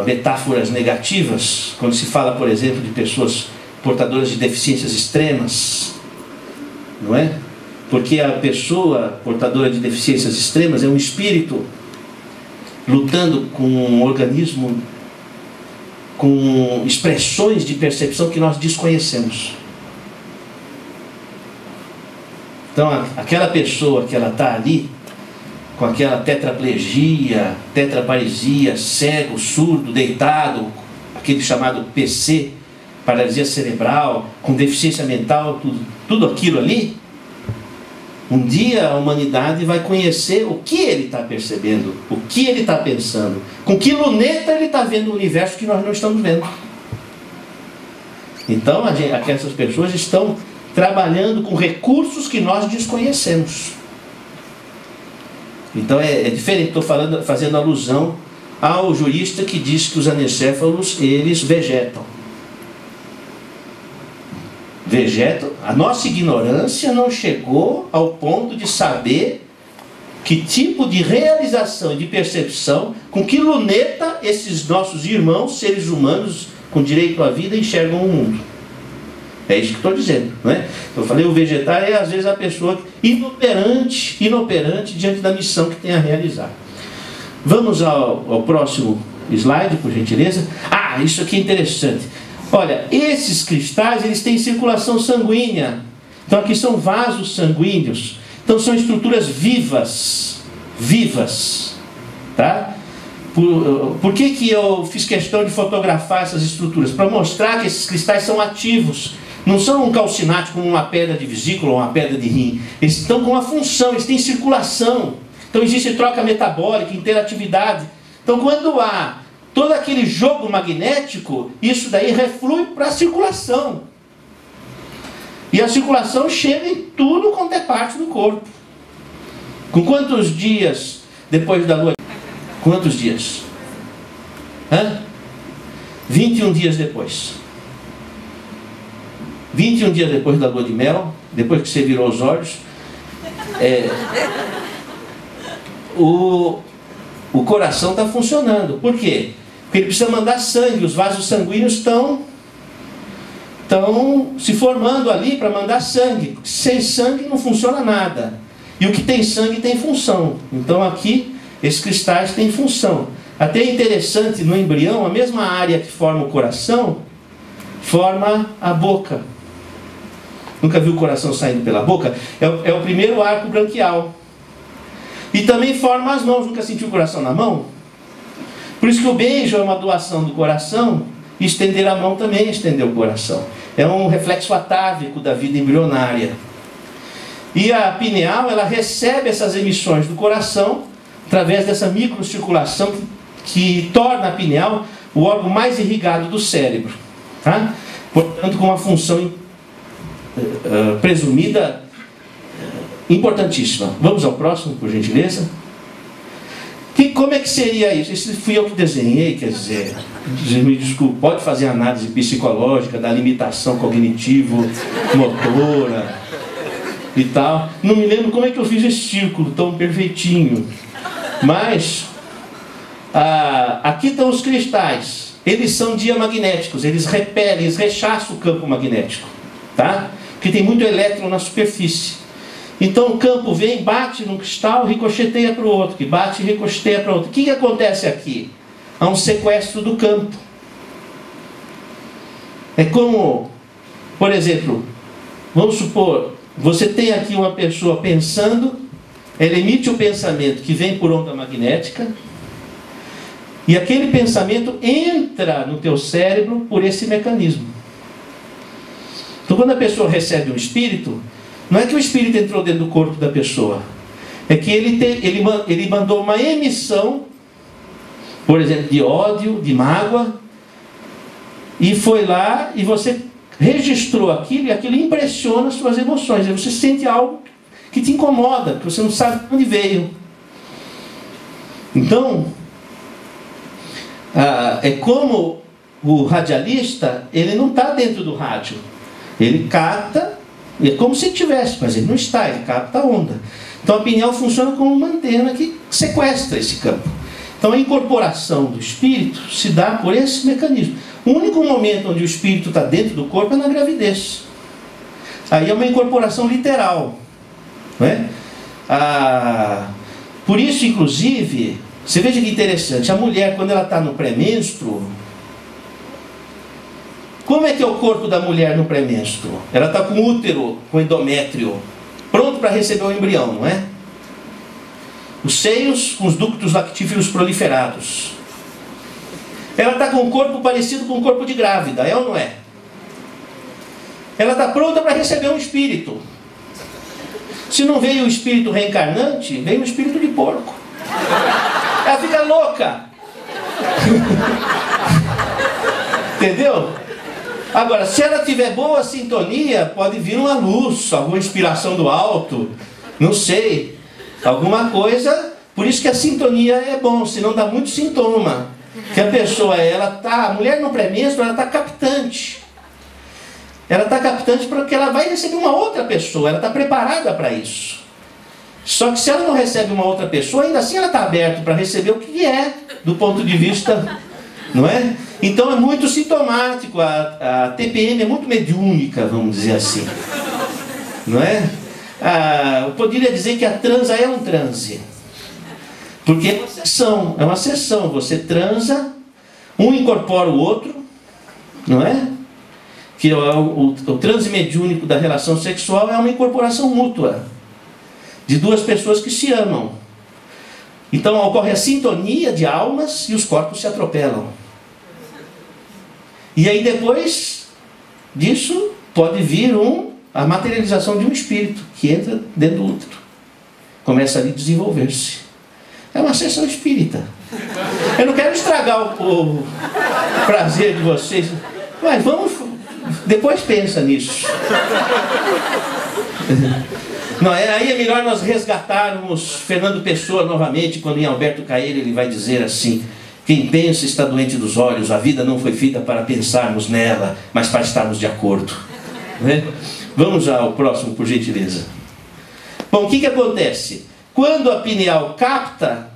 metáforas negativas, quando se fala, por exemplo, de pessoas portadoras de deficiências extremas, não é? Porque a pessoa portadora de deficiências extremas é um espírito lutando com um organismo com expressões de percepção que nós desconhecemos. Então aquela pessoa que ela está ali com aquela tetraplegia, tetraparesia, cego, surdo, deitado, aquele chamado PC, paralisia cerebral, com deficiência mental, tudo aquilo ali, um dia a humanidade vai conhecer o que ele está percebendo, o que ele está pensando, com que luneta ele está vendo o universo que nós não estamos vendo. Então essas pessoas estão trabalhando com recursos que nós desconhecemos. Então é diferente, estou fazendo alusão ao jurista que diz que os anencéfalos, eles vegetam. A nossa ignorância não chegou ao ponto de saber que tipo de realização e de percepção, com que luneta esses nossos irmãos, seres humanos com direito à vida, enxergam o mundo. É isso que estou dizendo, não é? Eu falei, o vegetar é às vezes a pessoa inoperante diante da missão que tem a realizar. Vamos ao próximo slide, por gentileza. Isso aqui é interessante. Olha, esses cristais, eles têm circulação sanguínea. Então aqui são vasos sanguíneos. Então são estruturas vivas. Tá? Por que eu fiz questão de fotografar essas estruturas? Para mostrar que esses cristais são ativos. Não são um calcinate como uma pedra de vesícula ou uma pedra de rim. Eles estão com uma função, eles têm circulação. Então existe troca metabólica, interatividade. Então quando há todo aquele jogo magnético, isso daí reflui para a circulação. E a circulação chega em tudo quanto é parte do corpo. Com quantos dias depois da lua? Quantos dias? 21 dias depois. 21 dias depois da lua de mel, depois que você virou os olhos, o coração está funcionando. Por quê? Porque ele precisa mandar sangue, os vasos sanguíneos estão se formando ali para mandar sangue. Porque sem sangue não funciona nada. E o que tem sangue tem função. Então aqui, esses cristais têm função. Até é interessante, no embrião, a mesma área que forma o coração, forma a boca. Nunca viu o coração saindo pela boca? É o primeiro arco branquial. E também forma as mãos. Nunca sentiu o coração na mão? Por isso que o beijo é uma doação do coração. E estender a mão também é estender o coração. É um reflexo atávico da vida embrionária. E a pineal, ela recebe essas emissões do coração através dessa microcirculação que torna a pineal o órgão mais irrigado do cérebro. Tá? Portanto, com uma função presumida importantíssima. Vamos ao próximo, por gentileza. Como é que seria isso? Isso fui eu que desenhei, quer dizer, me desculpe, pode fazer análise psicológica da limitação cognitivo-motora e tal. Não me lembro como é que eu fiz esse círculo tão perfeitinho. Mas aqui estão os cristais. Eles são diamagnéticos, eles repelem, eles rechaçam o campo magnético. Tá? Porque tem muito elétron na superfície. Então o campo vem, bate num cristal, ricocheteia para o outro, que bate e ricocheteia para o outro. O que acontece aqui? Há um sequestro do campo. É como, por exemplo, vamos supor, você tem aqui uma pessoa pensando ela emite o pensamento que vem por onda magnética, e aquele pensamento entra no teu cérebro por esse mecanismo. Então, quando a pessoa recebe um espírito, não é que o espírito entrou dentro do corpo da pessoa, é que ele mandou uma emissão, por exemplo, de ódio, de mágoa, e foi lá e você registrou aquilo, e aquilo impressiona as suas emoções. Aí você sente algo que te incomoda, que você não sabe de onde veio. Então, é como o radialista, ele não está dentro do rádio. Ele capta, é como se tivesse, mas ele não está, ele capta a onda. Então a pineal funciona como uma antena que sequestra esse campo. Então a incorporação do espírito se dá por esse mecanismo. O único momento onde o espírito está dentro do corpo é na gravidez. Aí é uma incorporação literal, não é? Por isso, inclusive, você veja que interessante, a mulher, quando ela está no pré-menstruo, como é que é o corpo da mulher no pré-menstruo? Ela está com útero, com endométrio, pronto para receber o embrião, não é? Os seios com os ductos lactíferos proliferados. Ela está com um corpo parecido com o corpo de grávida, é ou não é? Ela está pronta para receber um espírito. Se não veio o espírito reencarnante, veio o espírito de porco. Ela fica louca. Entendeu? Agora, se ela tiver boa sintonia, pode vir uma luz, alguma inspiração do alto, não sei, alguma coisa. Por isso que a sintonia é bom, senão dá muito sintoma. Que a pessoa, a mulher no pré-menstruo, ela está captante. Ela está captante porque ela vai receber uma outra pessoa, ela está preparada para isso. Só que se ela não recebe uma outra pessoa, ainda assim ela está aberta para receber o que é, do ponto de vista, não é? Então é muito sintomático, a TPM é muito mediúnica, vamos dizer assim. Não é? Eu poderia dizer que a transa é um transe. Porque é uma sessão, você transa, um incorpora o outro, não é? Que o transe mediúnico da relação sexual é uma incorporação mútua de duas pessoas que se amam. Então ocorre a sintonia de almas e os corpos se atropelam. E aí depois disso pode vir a materialização de um espírito que entra dentro do útero. Começa ali a desenvolver-se. É uma sessão espírita. Eu não quero estragar o prazer de vocês, mas depois pensa nisso. Não, aí é melhor nós resgatarmos Fernando Pessoa novamente, quando em Alberto Caeiro ele vai dizer assim: quem pensa está doente dos olhos, a vida não foi feita para pensarmos nela, mas para estarmos de acordo. Né? Vamos ao próximo, por gentileza. Bom, o que acontece? Quando a pineal capta,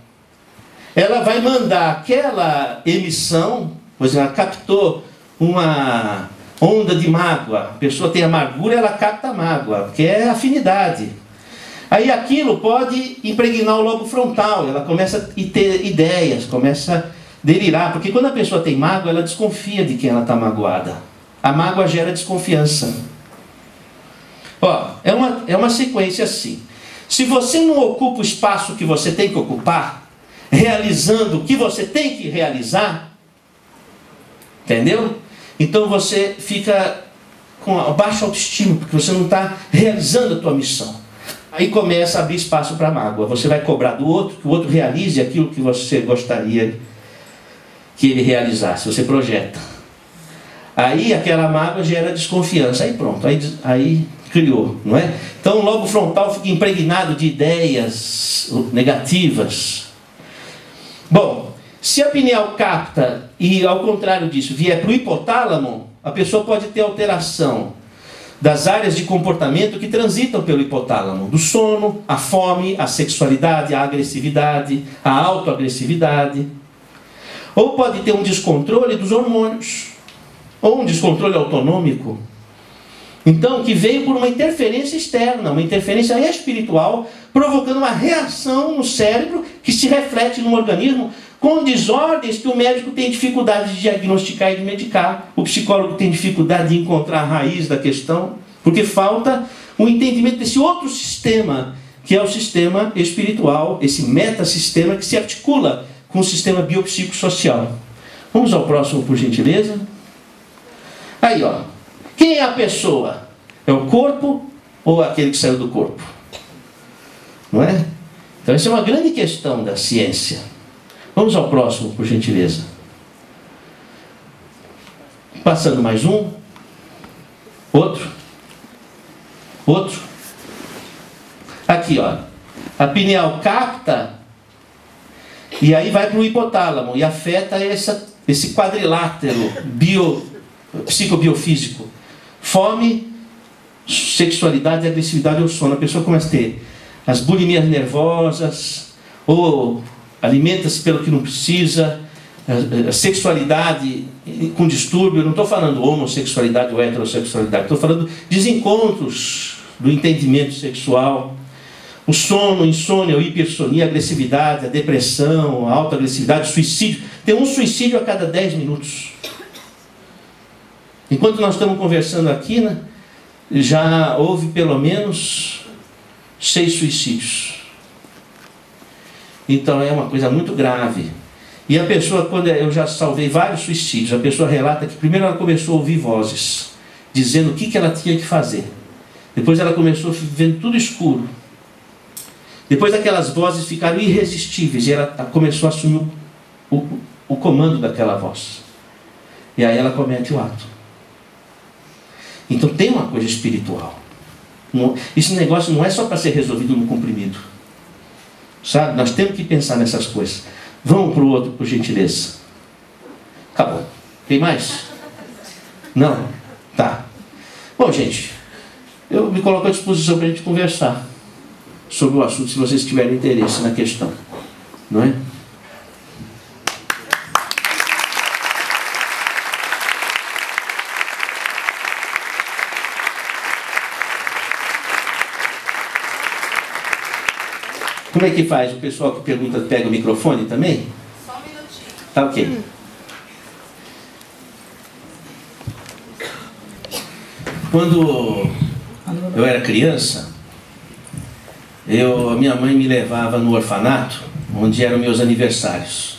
ela vai mandar aquela emissão, por exemplo, ela captou uma onda de mágoa, a pessoa tem amargura, ela capta a mágoa, porque é afinidade. Aí aquilo pode impregnar o lobo frontal, ela começa a ter ideias, começa a delirar, porque quando a pessoa tem mágoa, ela desconfia de quem ela está magoada. A mágoa gera desconfiança. É uma sequência assim. Se você não ocupa o espaço que você tem que ocupar, realizando o que você tem que realizar, entendeu? Então você fica com baixa autoestima, porque você não está realizando a tua missão. Aí começa a abrir espaço para a mágoa. Você vai cobrar do outro, que o outro realize aquilo que você gostaria que ele realizasse. Você projeta. Aí aquela mágoa gera desconfiança. Aí pronto, aí criou, não é? Então o lobo frontal fica impregnado de ideias negativas. Bom, se a pineal capta e ao contrário disso vier para o hipotálamo, a pessoa pode ter alteração das áreas de comportamento que transitam pelo hipotálamo, do sono, a fome, a sexualidade, a agressividade, a autoagressividade. Ou pode ter um descontrole dos hormônios, ou um descontrole autonômico. Então, que veio por uma interferência externa, uma interferência espiritual, provocando uma reação no cérebro que se reflete no organismo com desordens que o médico tem dificuldade de diagnosticar e de medicar. O psicólogo tem dificuldade de encontrar a raiz da questão, porque falta o entendimento desse outro sistema que é o sistema espiritual, esse metasistema que se articula com o sistema biopsicossocial. Vamos ao próximo, por gentileza. Aí, ó. Quem é a pessoa? É o corpo ou aquele que saiu do corpo? Não é? Então, essa é uma grande questão da ciência. Vamos ao próximo, por gentileza. Passando mais um. Outro. Outro. Aqui, ó. A pineal capta e aí vai para o hipotálamo e afeta esse quadrilátero psicobiofísico. Fome, sexualidade, agressividade ou sono. A pessoa começa a ter as bulimias nervosas, ou alimenta-se pelo que não precisa, a sexualidade com distúrbio. Eu não estou falando homossexualidade ou heterossexualidade, estou falando desencontros do entendimento sexual. O sono, insônia, a hipersonia, a agressividade, a depressão, a alta agressividade, o suicídio. Tem um suicídio a cada 10 minutos. Enquanto nós estamos conversando aqui, né, já houve pelo menos 6 suicídios. Então é uma coisa muito grave. E a pessoa, quando eu já salvei vários suicídios, a pessoa relata que primeiro ela começou a ouvir vozes, dizendo o que ela tinha que fazer. Depois ela começou a ver tudo escuro. Depois aquelas vozes ficaram irresistíveis e ela começou a assumir o comando daquela voz. E aí ela comete o ato. Então tem uma coisa espiritual. Esse negócio não é só para ser resolvido no comprimido. Sabe? Nós temos que pensar nessas coisas. Vamos para o outro, por gentileza. Acabou. Tem mais? Não? Tá. Bom, gente, eu me coloco à disposição para a gente conversar sobre o assunto, se vocês tiverem interesse na questão. Não é? Como é que faz? O pessoal que pergunta pega o microfone também? Só um minutinho. Tá ok. Quando eu era criança, a minha mãe me levava no orfanato, onde eram meus aniversários.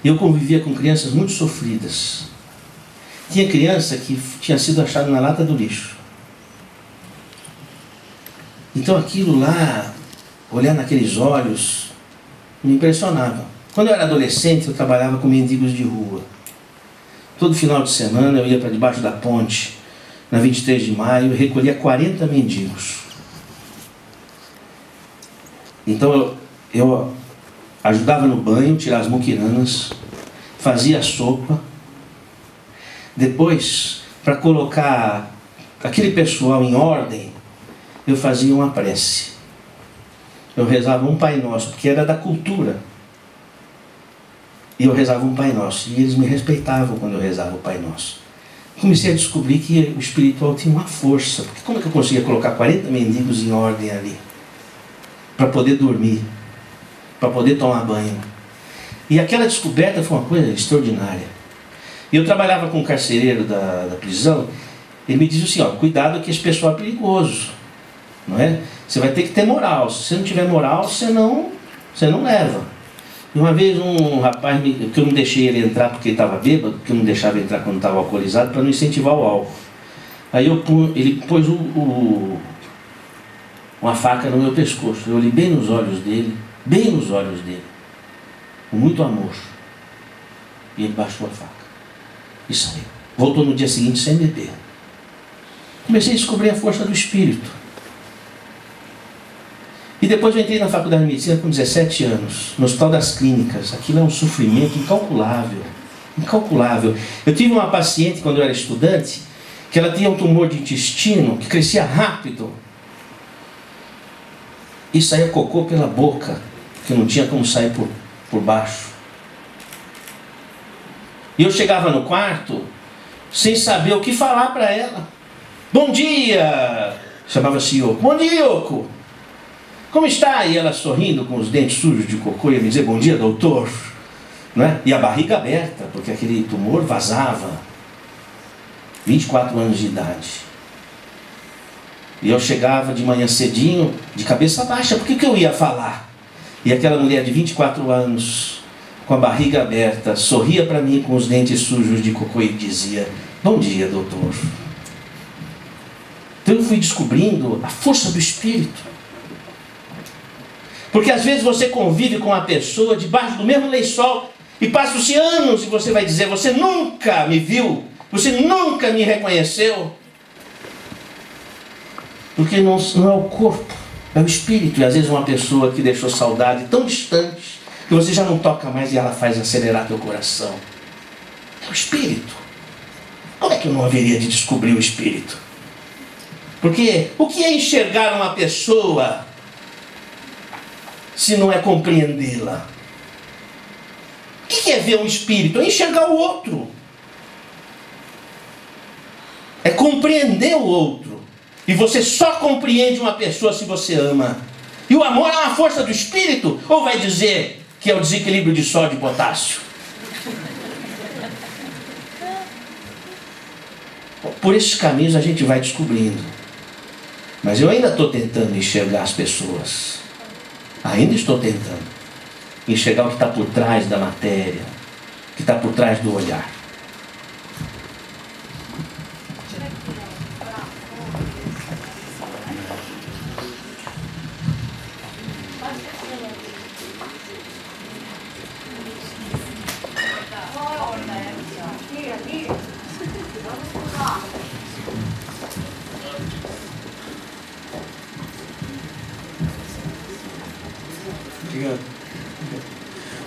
Eu convivia com crianças muito sofridas. Tinha criança que tinha sido achada na lata do lixo. Então aquilo lá, olhar naqueles olhos, me impressionava. Quando eu era adolescente, eu trabalhava com mendigos de rua. Todo final de semana eu ia para debaixo da ponte, na 23 de maio, e recolhia 40 mendigos. Então eu ajudava no banho, tirar as muquiranas, fazia a sopa. Depois, para colocar aquele pessoal em ordem, eu fazia uma prece. Eu rezava um Pai Nosso, porque era da cultura. E eu rezava um Pai Nosso. E eles me respeitavam quando eu rezava o Pai Nosso. Comecei a descobrir que o espiritual tinha uma força. Porque como é que eu conseguia colocar 40 mendigos em ordem ali? Para poder dormir. Para poder tomar banho. E aquela descoberta foi uma coisa extraordinária. E eu trabalhava com um carcereiro da prisão. Ele me dizia assim, ó, cuidado que esse pessoal é perigoso. Não é? Você vai ter que ter moral. Se você não tiver moral, você não leva. E uma vez um rapaz, que eu não deixei ele entrar porque ele estava bêbado, porque eu não deixava ele entrar quando estava alcoolizado, para não incentivar o álcool. Aí ele pôs uma faca no meu pescoço. Eu olhei bem nos olhos dele, com muito amor. E ele baixou a faca e saiu. Voltou no dia seguinte sem beber. Comecei a descobrir a força do espírito. E depois eu entrei na faculdade de medicina com 17 anos, no Hospital das Clínicas. Aquilo é um sofrimento incalculável. Incalculável. Eu tive uma paciente, quando eu era estudante, que ela tinha um tumor de intestino que crescia rápido. E saía cocô pela boca, que não tinha como sair por baixo. E eu chegava no quarto, sem saber o que falar para ela. Bom dia! Chamava-se Yoko. Bom dia, Yoko! Como está? E ela sorrindo com os dentes sujos de cocô, ia me dizer, bom dia, doutor. Não é? E a barriga aberta, porque aquele tumor vazava. 24 anos de idade. E eu chegava de manhã cedinho, de cabeça baixa, por que eu ia falar? E aquela mulher de 24 anos, com a barriga aberta, sorria para mim com os dentes sujos de cocô e dizia: bom dia, doutor. Então eu fui descobrindo a força do Espírito. Porque às vezes você convive com uma pessoa debaixo do mesmo lençol e passam-se anos e você vai dizer: você nunca me viu, você nunca me reconheceu. Porque não é o corpo, é o Espírito. E às vezes uma pessoa que deixou saudade tão distante que você já não toca mais e ela faz acelerar teu coração. É o Espírito. Como é que eu não haveria de descobrir o Espírito? Porque o que é enxergar uma pessoa se não é compreendê-la? O que é ver um Espírito? É enxergar o outro. É compreender o outro. E você só compreende uma pessoa se você ama. E o amor é uma força do Espírito? Ou vai dizer que é o desequilíbrio de sódio e potássio? Por esses caminhos a gente vai descobrindo. Mas eu ainda estou tentando enxergar as pessoas. Ainda estou tentando enxergar o que está por trás da matéria, o que está por trás do olhar.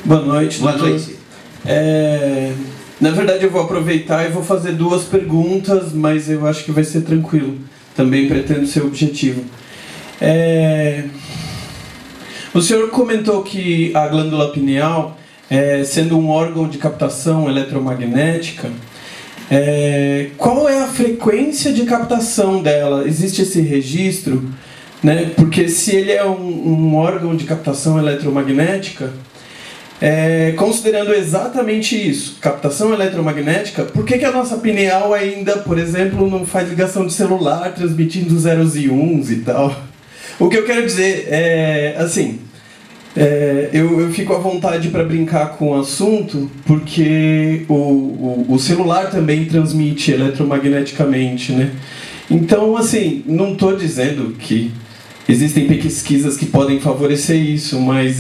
Boa noite. Boa noite. Na verdade eu vou aproveitar e vou fazer duas perguntas, mas eu acho que vai ser tranquilo. Também pretendo ser objetivo. O senhor comentou que a glândula pineal, sendo um órgão de captação eletromagnética, qual é a frequência de captação dela? Existe esse registro? Né? Porque se ele é um órgão de captação eletromagnética, considerando exatamente isso, captação eletromagnética, por que a nossa pineal ainda, por exemplo, não faz ligação de celular transmitindo zeros e uns e tal? O que eu quero dizer é, assim, eu fico à vontade para brincar com o assunto, porque o celular também transmite eletromagneticamente, né? Então, assim, não estou dizendo que existem pesquisas que podem favorecer isso, mas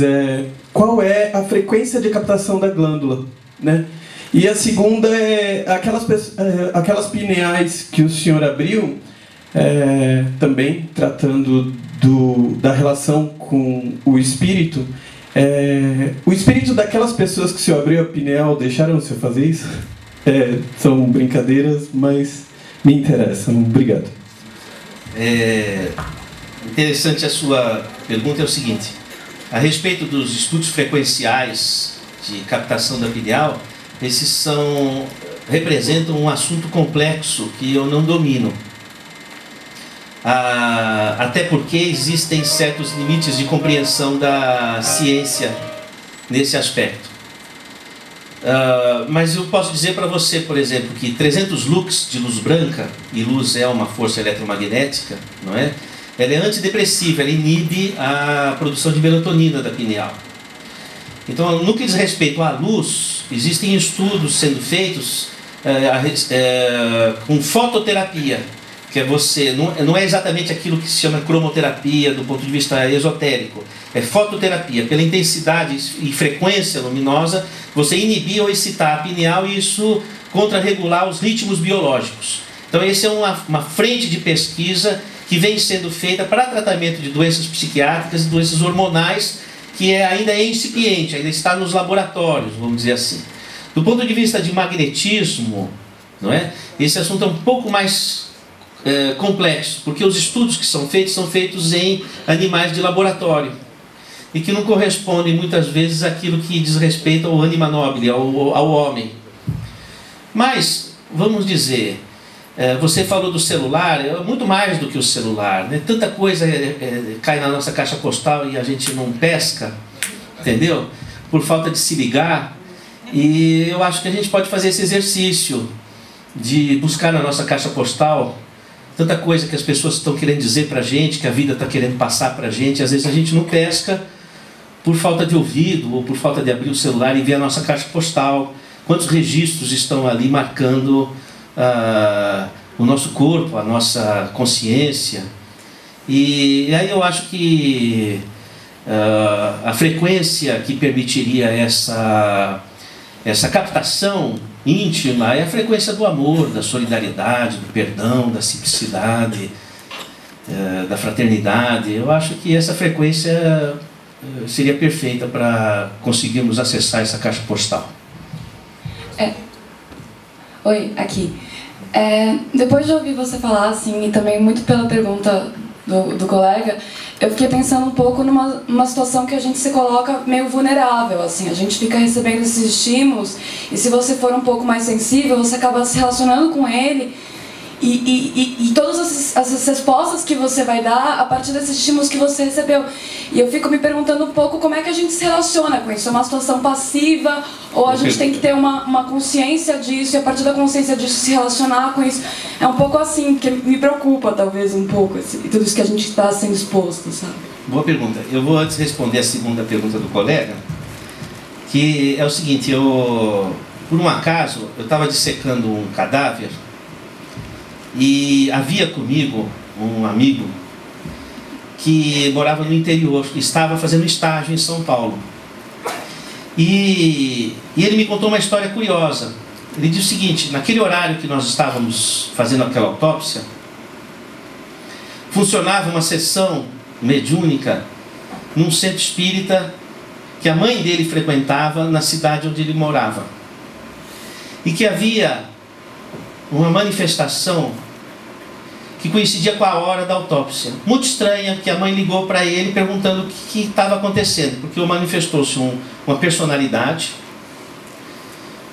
qual é a frequência de captação da glândula, né? E a segunda é aquelas pineais que o senhor abriu, também tratando da relação com o espírito. O espírito daquelas pessoas que o senhor abriu a pineal, deixaram o senhor fazer isso? São brincadeiras, mas me interessam. Obrigado. Interessante a sua pergunta. É o seguinte: a respeito dos estudos frequenciais de captação da pineal, esses representam um assunto complexo que eu não domino. Até porque existem certos limites de compreensão da ciência nesse aspecto. Mas eu posso dizer para você, por exemplo, que 300 lux de luz branca, e luz é uma força eletromagnética, não é? Ela é antidepressiva, ela inibe a produção de melatonina da pineal. Então, no que diz respeito à luz, existem estudos sendo feitos com fototerapia, que não é exatamente aquilo que se chama cromoterapia do ponto de vista esotérico. É fototerapia, pela intensidade e frequência luminosa, você inibir ou excitar a pineal e isso contrarregular os ritmos biológicos. Então, essa é uma frente de pesquisa que vem sendo feita para tratamento de doenças psiquiátricas e doenças hormonais, que ainda é incipiente, ainda está nos laboratórios, vamos dizer assim. Do ponto de vista de magnetismo, não é? Esse assunto é um pouco mais complexo, porque os estudos que são feitos em animais de laboratório e que não correspondem muitas vezes àquilo que diz respeito ao anima nobile, ao homem. Mas, vamos dizer, você falou do celular, é muito mais do que o celular, né? Tanta coisa cai na nossa caixa postal e a gente não pesca, entendeu? Por falta de se ligar. E eu acho que a gente pode fazer esse exercício de buscar na nossa caixa postal tanta coisa que as pessoas estão querendo dizer para a gente, que a vida está querendo passar para a gente. Às vezes a gente não pesca por falta de ouvido ou por falta de abrir o celular e ver a nossa caixa postal. Quantos registros estão ali marcando o nosso corpo, a nossa consciência. E aí eu acho que a frequência que permitiria essa captação íntima é a frequência do amor, da solidariedade, do perdão, da simplicidade, da fraternidade. Eu acho que essa frequência seria perfeita para conseguirmos acessar essa caixa postal. Oi, aqui. Depois de ouvir você falar, assim, e também muito pela pergunta do colega, eu fiquei pensando um pouco numa situação que a gente se coloca meio vulnerável, assim, a gente fica recebendo esses estímulos e se você for um pouco mais sensível, você acaba se relacionando com ele e todas as respostas que você vai dar a partir desses estímulos que você recebeu. E eu fico me perguntando um pouco como é que a gente se relaciona com isso. É uma situação passiva ou a gente tem que ter uma consciência disso e a partir da consciência disso se relacionar com isso? É um pouco assim, que me preocupa talvez um pouco assim, tudo isso que a gente está sendo exposto, sabe? Boa pergunta. Eu vou antes responder a segunda pergunta do colega, que é o seguinte, por um acaso, eu estava dissecando um cadáver e havia comigo um amigo que morava no interior, estava fazendo estágio em São Paulo. E ele me contou uma história curiosa. Ele disse o seguinte, naquele horário que nós estávamos fazendo aquela autópsia, funcionava uma sessão mediúnica num centro espírita que a mãe dele frequentava na cidade onde ele morava. E que havia uma manifestação que coincidia com a hora da autópsia. Muito estranha, que a mãe ligou para ele perguntando o que estava acontecendo, porque manifestou-se uma personalidade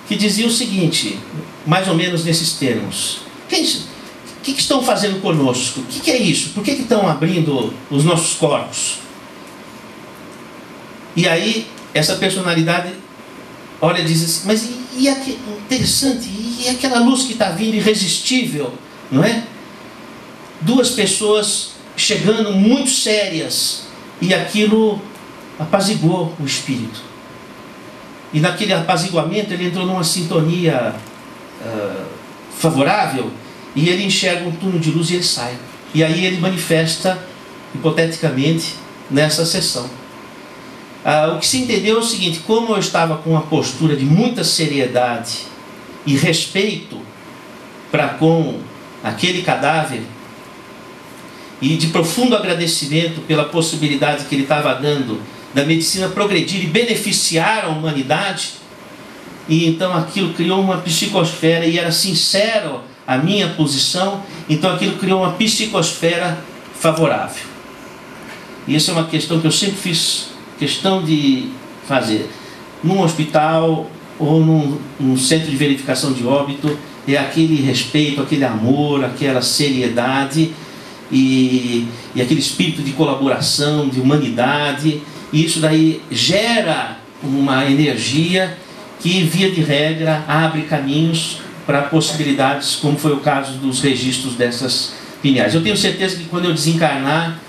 que dizia o seguinte, mais ou menos nesses termos: o que estão fazendo conosco? O que é isso? Por que estão abrindo os nossos corpos? E aí, essa personalidade olha e diz assim, mas interessante, e aquela luz que está vindo irresistível, não é? Duas pessoas chegando muito sérias, e aquilo apaziguou o espírito. E naquele apaziguamento ele entrou numa sintonia favorável, e ele enxerga um túnel de luz e ele sai. E aí ele manifesta, hipoteticamente, nessa sessão. O que se entendeu é o seguinte, como eu estava com uma postura de muita seriedade e respeito para com aquele cadáver, e de profundo agradecimento pela possibilidade que ele estava dando da medicina progredir e beneficiar a humanidade, e então aquilo criou uma psicosfera, e era sincero a minha posição, então aquilo criou uma psicosfera favorável. E essa é uma questão que eu sempre fiz questão de fazer. Num hospital ou num centro de verificação de óbito, é aquele respeito, aquele amor, aquela seriedade, e aquele espírito de colaboração, de humanidade, e isso daí gera uma energia que, via de regra, abre caminhos para possibilidades, como foi o caso dos registros dessas pineais. Eu tenho certeza que quando eu desencarnar,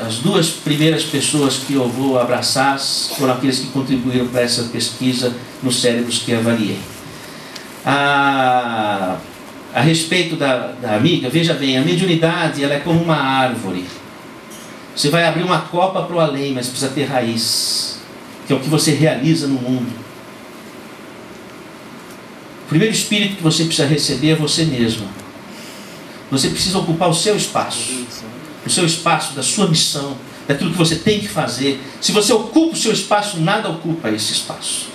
as duas primeiras pessoas que eu vou abraçar foram aqueles que contribuíram para essa pesquisa nos cérebros que avaliei. A respeito da amiga, veja bem, a mediunidade ela é como uma árvore. Você vai abrir uma copa para o além, mas precisa ter raiz, que é o que você realiza no mundo. O primeiro espírito que você precisa receber é você mesmo. Você precisa ocupar o seu espaço da sua missão, daquilo que você tem que fazer. Se você ocupa o seu espaço, nada ocupa esse espaço.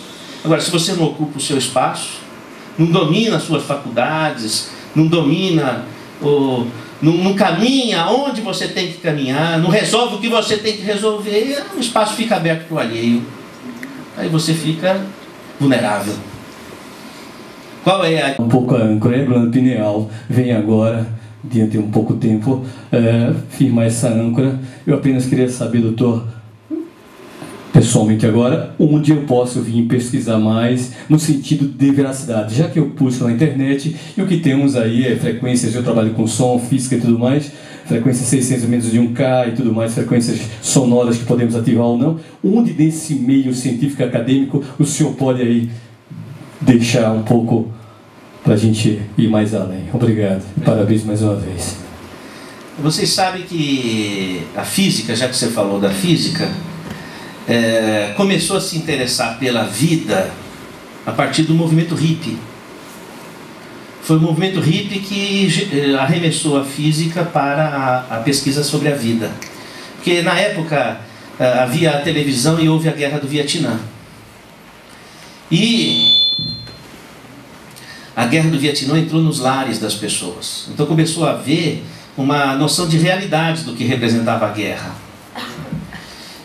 Agora, se você não ocupa o seu espaço, não domina as suas faculdades, não domina, não caminha onde você tem que caminhar, não resolve o que você tem que resolver, o espaço fica aberto para o alheio. Aí você fica vulnerável. Qual é Um pouco a âncora, a glândula pineal vem agora, diante de um pouco tempo, firmar essa âncora. Eu apenas queria saber, doutor, pessoalmente agora, onde eu posso vir pesquisar mais no sentido de veracidade, já que eu pulso na internet e o que temos aí é frequências, eu trabalho com som, física e tudo mais, frequências 600 menos de 1K e tudo mais, frequências sonoras que podemos ativar ou não, onde desse meio científico acadêmico o senhor pode aí deixar um pouco para a gente ir mais além. Obrigado e parabéns mais uma vez. Vocês sabem que a física, já que você falou da física, começou a se interessar pela vida a partir do movimento hippie. Foi o movimento hippie que arremessou a física para a pesquisa sobre a vida. Porque na época havia a televisão e houve a Guerra do Vietnã. E a Guerra do Vietnã entrou nos lares das pessoas. Então começou a haver uma noção de realidade do que representava a guerra.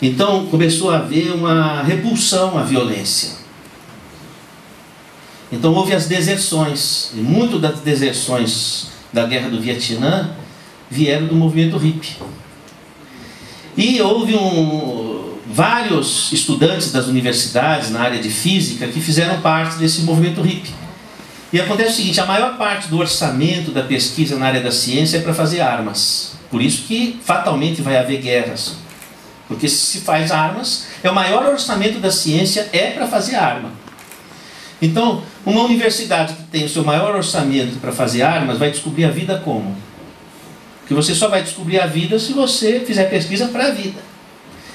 Então começou a haver uma repulsão à violência. Então houve as deserções, e muito das deserções da Guerra do Vietnã vieram do movimento hippie. E houve vários estudantes das universidades na área de física que fizeram parte desse movimento hippie. E acontece o seguinte, a maior parte do orçamento da pesquisa na área da ciência é para fazer armas. Por isso que fatalmente vai haver guerras. Porque se faz armas, o maior orçamento da ciência é para fazer arma. Então, uma universidade que tem o seu maior orçamento para fazer armas vai descobrir a vida como? Porque você só vai descobrir a vida se você fizer pesquisa para a vida.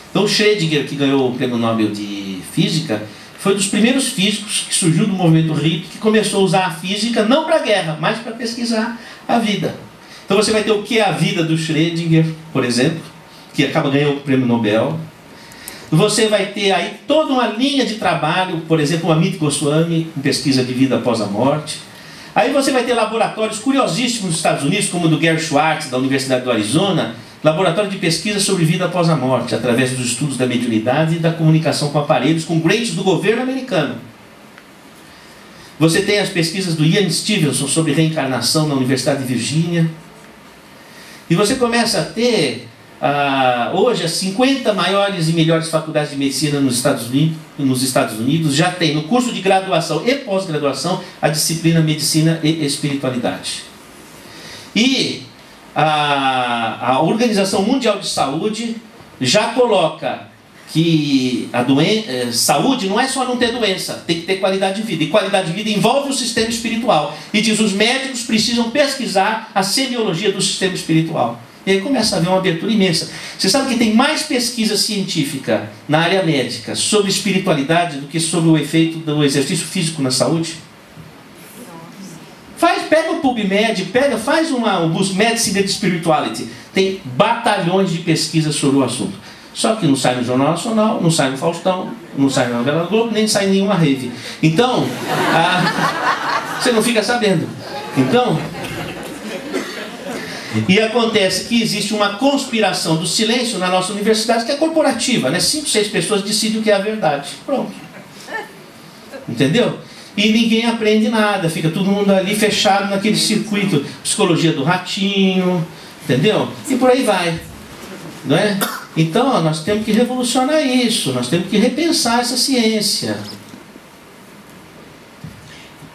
Então, o Schrödinger, que ganhou o Prêmio Nobel de Física, foi um dos primeiros físicos que surgiu do movimento hippie, que começou a usar a física não para a guerra, mas para pesquisar a vida. Então você vai ter o que é a vida do Schrödinger, por exemplo, que acaba ganhando o Prêmio Nobel. Você vai ter aí toda uma linha de trabalho, por exemplo, o Amit Goswami, com pesquisa de vida após a morte. Aí você vai ter laboratórios curiosíssimos nos Estados Unidos, como o do Gary Schwartz, da Universidade do Arizona, laboratório de pesquisa sobre vida após a morte, através dos estudos da mediunidade e da comunicação com aparelhos, com grants do governo americano. Você tem as pesquisas do Ian Stevenson sobre reencarnação na Universidade de Virgínia. E você começa a ter, hoje, as 50 maiores e melhores faculdades de medicina nos Estados Unidos já tem no curso de graduação e pós-graduação a disciplina Medicina e Espiritualidade. E a Organização Mundial de Saúde já coloca que a saúde não é só não ter doença, tem que ter qualidade de vida. E qualidade de vida envolve o sistema espiritual. E diz, os médicos precisam pesquisar a semiologia do sistema espiritual. E aí começa a haver uma abertura imensa. Você sabe que tem mais pesquisa científica na área médica sobre espiritualidade do que sobre o efeito do exercício físico na saúde? Pega o PubMed, faz um Medicine and Spirituality. Tem batalhões de pesquisa sobre o assunto. Só que não sai no Jornal Nacional, não sai no Faustão, não sai na novela Globo, nem sai em nenhuma rave. Então, você não fica sabendo. Então, e acontece que existe uma conspiração do silêncio na nossa universidade que é corporativa, né? 5, 6 pessoas decidem o que é a verdade. Pronto. Entendeu? E ninguém aprende nada, fica todo mundo ali fechado naquele circuito, psicologia do ratinho, entendeu? E por aí vai, não é? Então, nós temos que revolucionar isso, nós temos que repensar essa ciência.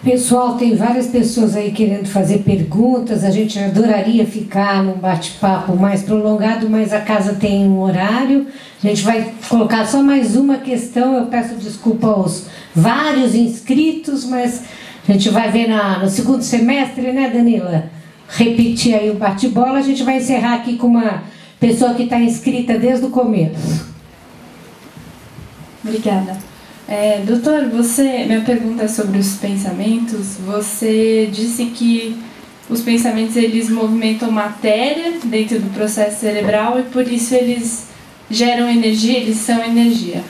Pessoal, tem várias pessoas aí querendo fazer perguntas, a gente adoraria ficar num bate-papo mais prolongado, mas a casa tem um horário. A gente vai colocar só mais uma questão, eu peço desculpa aos vários inscritos, mas a gente vai ver no segundo semestre, né, Danila? Repetir aí o bate-bola, a gente vai encerrar aqui com uma pessoa que está inscrita desde o começo. Obrigada. Doutor, minha pergunta é sobre os pensamentos. Você disse que os pensamentos eles movimentam matéria dentro do processo cerebral e por isso eles geram energia, eles são energia.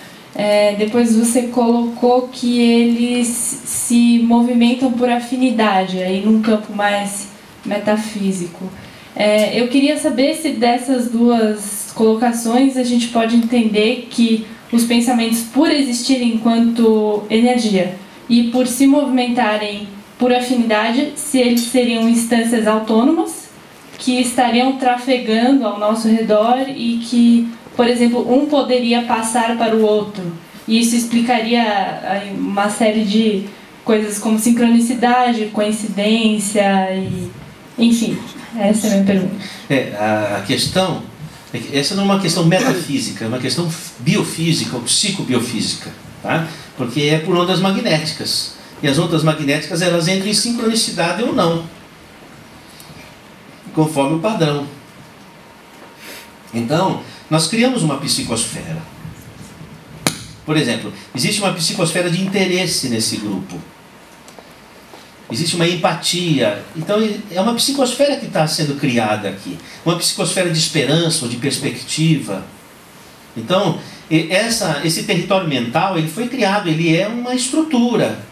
Depois você colocou que eles se movimentam por afinidade, aí num campo mais metafísico. Eu queria saber se dessas duas colocações a gente pode entender que os pensamentos, por existirem enquanto energia e por se movimentarem por afinidade, se eles seriam instâncias autônomas que estariam trafegando ao nosso redor e que por exemplo, um poderia passar para o outro. E isso explicaria uma série de coisas como sincronicidade, coincidência e... Enfim, essa é a minha pergunta. A questão... Essa não é uma questão metafísica, é uma questão biofísica ou psicobiofísica, tá? Porque é por ondas magnéticas. E as ondas magnéticas, elas entram em sincronicidade ou não, conforme o padrão. Então, nós criamos uma psicosfera. Por exemplo, existe uma psicosfera de interesse nesse grupo. Existe uma empatia. Então, é uma psicosfera que está sendo criada aqui. Uma psicosfera de esperança ou de perspectiva. Então, esse território mental, ele foi criado, ele é uma estrutura.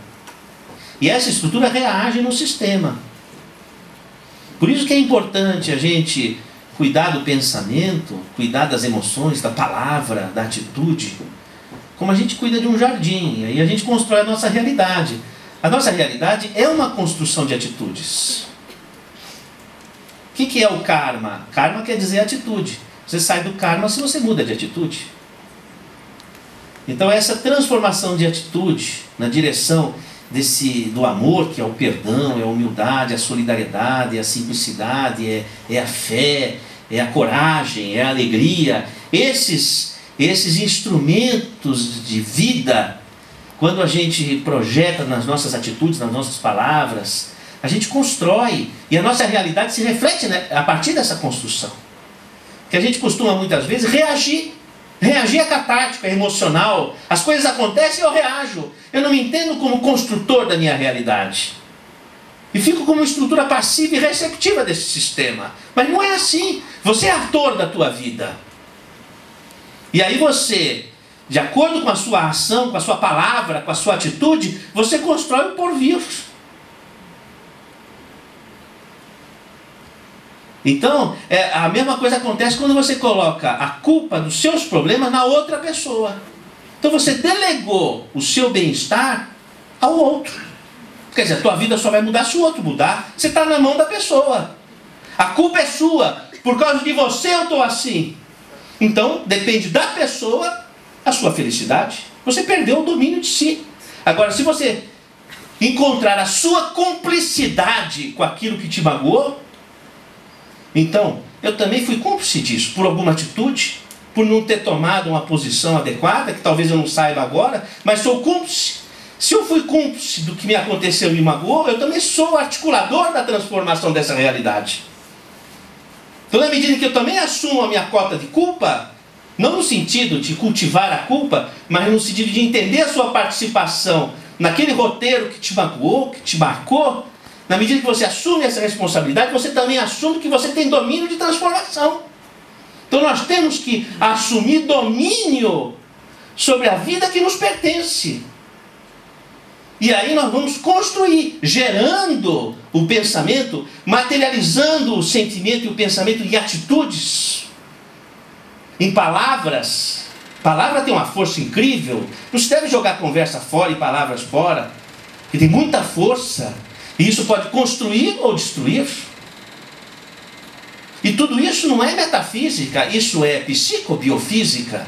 E essa estrutura reage no sistema. Por isso que é importante a gente cuidar do pensamento, cuidar das emoções, da palavra, da atitude, como a gente cuida de um jardim. Aí a gente constrói a nossa realidade. A nossa realidade é uma construção de atitudes. O que é o karma? Karma quer dizer atitude. Você sai do karma se você muda de atitude. Então essa transformação de atitude na direção do amor, que é o perdão, é a humildade, é a solidariedade, é a simplicidade, é a fé, é a coragem, é a alegria. Esses instrumentos de vida, quando a gente projeta nas nossas atitudes, nas nossas palavras, a gente constrói, e a nossa realidade se reflete, né, a partir dessa construção. Que a gente costuma muitas vezes reagir é catártico, é emocional. As coisas acontecem e eu reajo. Eu não me entendo como construtor da minha realidade. E fico como estrutura passiva e receptiva desse sistema. Mas não é assim. Você é ator da tua vida. E aí você, de acordo com a sua ação, com a sua palavra, com a sua atitude, você constrói o porvir. Então, a mesma coisa acontece quando você coloca a culpa dos seus problemas na outra pessoa. Então você delegou o seu bem-estar ao outro. Quer dizer, a tua vida só vai mudar se o outro mudar. Você está na mão da pessoa. A culpa é sua. Por causa de você eu estou assim. Então, depende da pessoa a sua felicidade. Você perdeu o domínio de si. Agora, se você encontrar a sua cumplicidade com aquilo que te magoou, então, eu também fui cúmplice disso, por alguma atitude, por não ter tomado uma posição adequada, que talvez eu não saiba agora, mas sou cúmplice. Se eu fui cúmplice do que me aconteceu e me magoou, eu também sou o articulador da transformação dessa realidade. Então, na medida que eu também assumo a minha cota de culpa, não no sentido de cultivar a culpa, mas no sentido de entender a sua participação naquele roteiro que te magoou, que te marcou, na medida que você assume essa responsabilidade, você também assume que você tem domínio de transformação. Então nós temos que assumir domínio sobre a vida que nos pertence. E aí nós vamos construir, gerando o pensamento, materializando o sentimento e o pensamento em atitudes, em palavras. Palavra tem uma força incrível. Não se deve jogar conversa fora e palavras fora, que tem muita força. E isso pode construir ou destruir. E tudo isso não é metafísica, isso é psicobiofísica.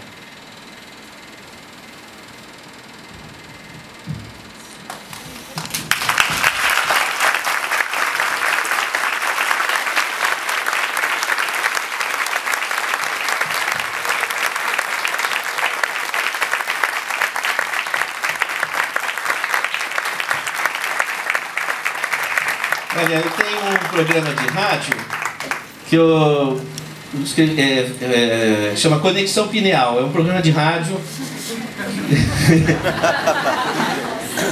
Olha, eu tenho um programa de rádio que eu chama Conexão Pineal. É um programa de rádio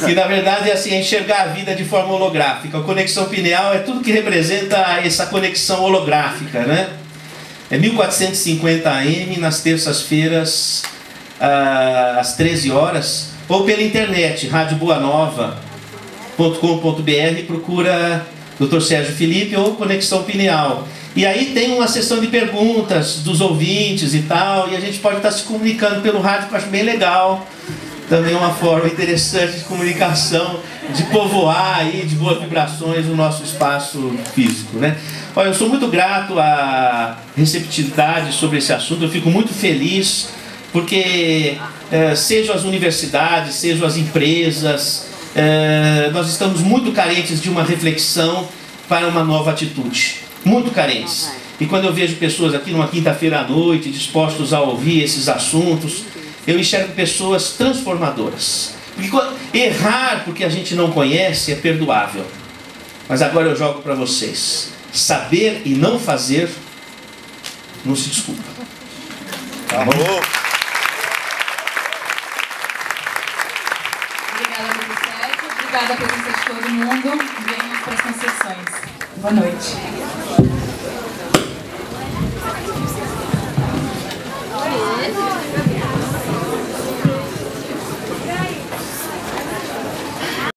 que na verdade é assim, enxergar a vida de forma holográfica. A Conexão Pineal é tudo que representa essa conexão holográfica, né? É 1450 AM nas terças-feiras às 13 horas, ou pela internet, radioboanova.com.br, procura Dr. Sérgio Felipe ou Conexão Pineal. E aí tem uma sessão de perguntas dos ouvintes e tal, e a gente pode estar se comunicando pelo rádio, que eu acho bem legal. Também uma forma interessante de comunicação, de povoar aí, de boas vibrações o nosso espaço físico, né? Olha, eu sou muito grato à receptividade sobre esse assunto, eu fico muito feliz, porque sejam as universidades, sejam as empresas, nós estamos muito carentes de uma reflexão para uma nova atitude, muito carentes. E quando eu vejo pessoas aqui numa quinta-feira à noite, dispostos a ouvir esses assuntos, eu enxergo pessoas transformadoras. Porque errar porque a gente não conhece é perdoável. Mas agora eu jogo para vocês. Saber e não fazer não se desculpa. Tá bom? Obrigada, professor. Obrigada a presença de todo mundo. Venham para as concessões. Boa noite.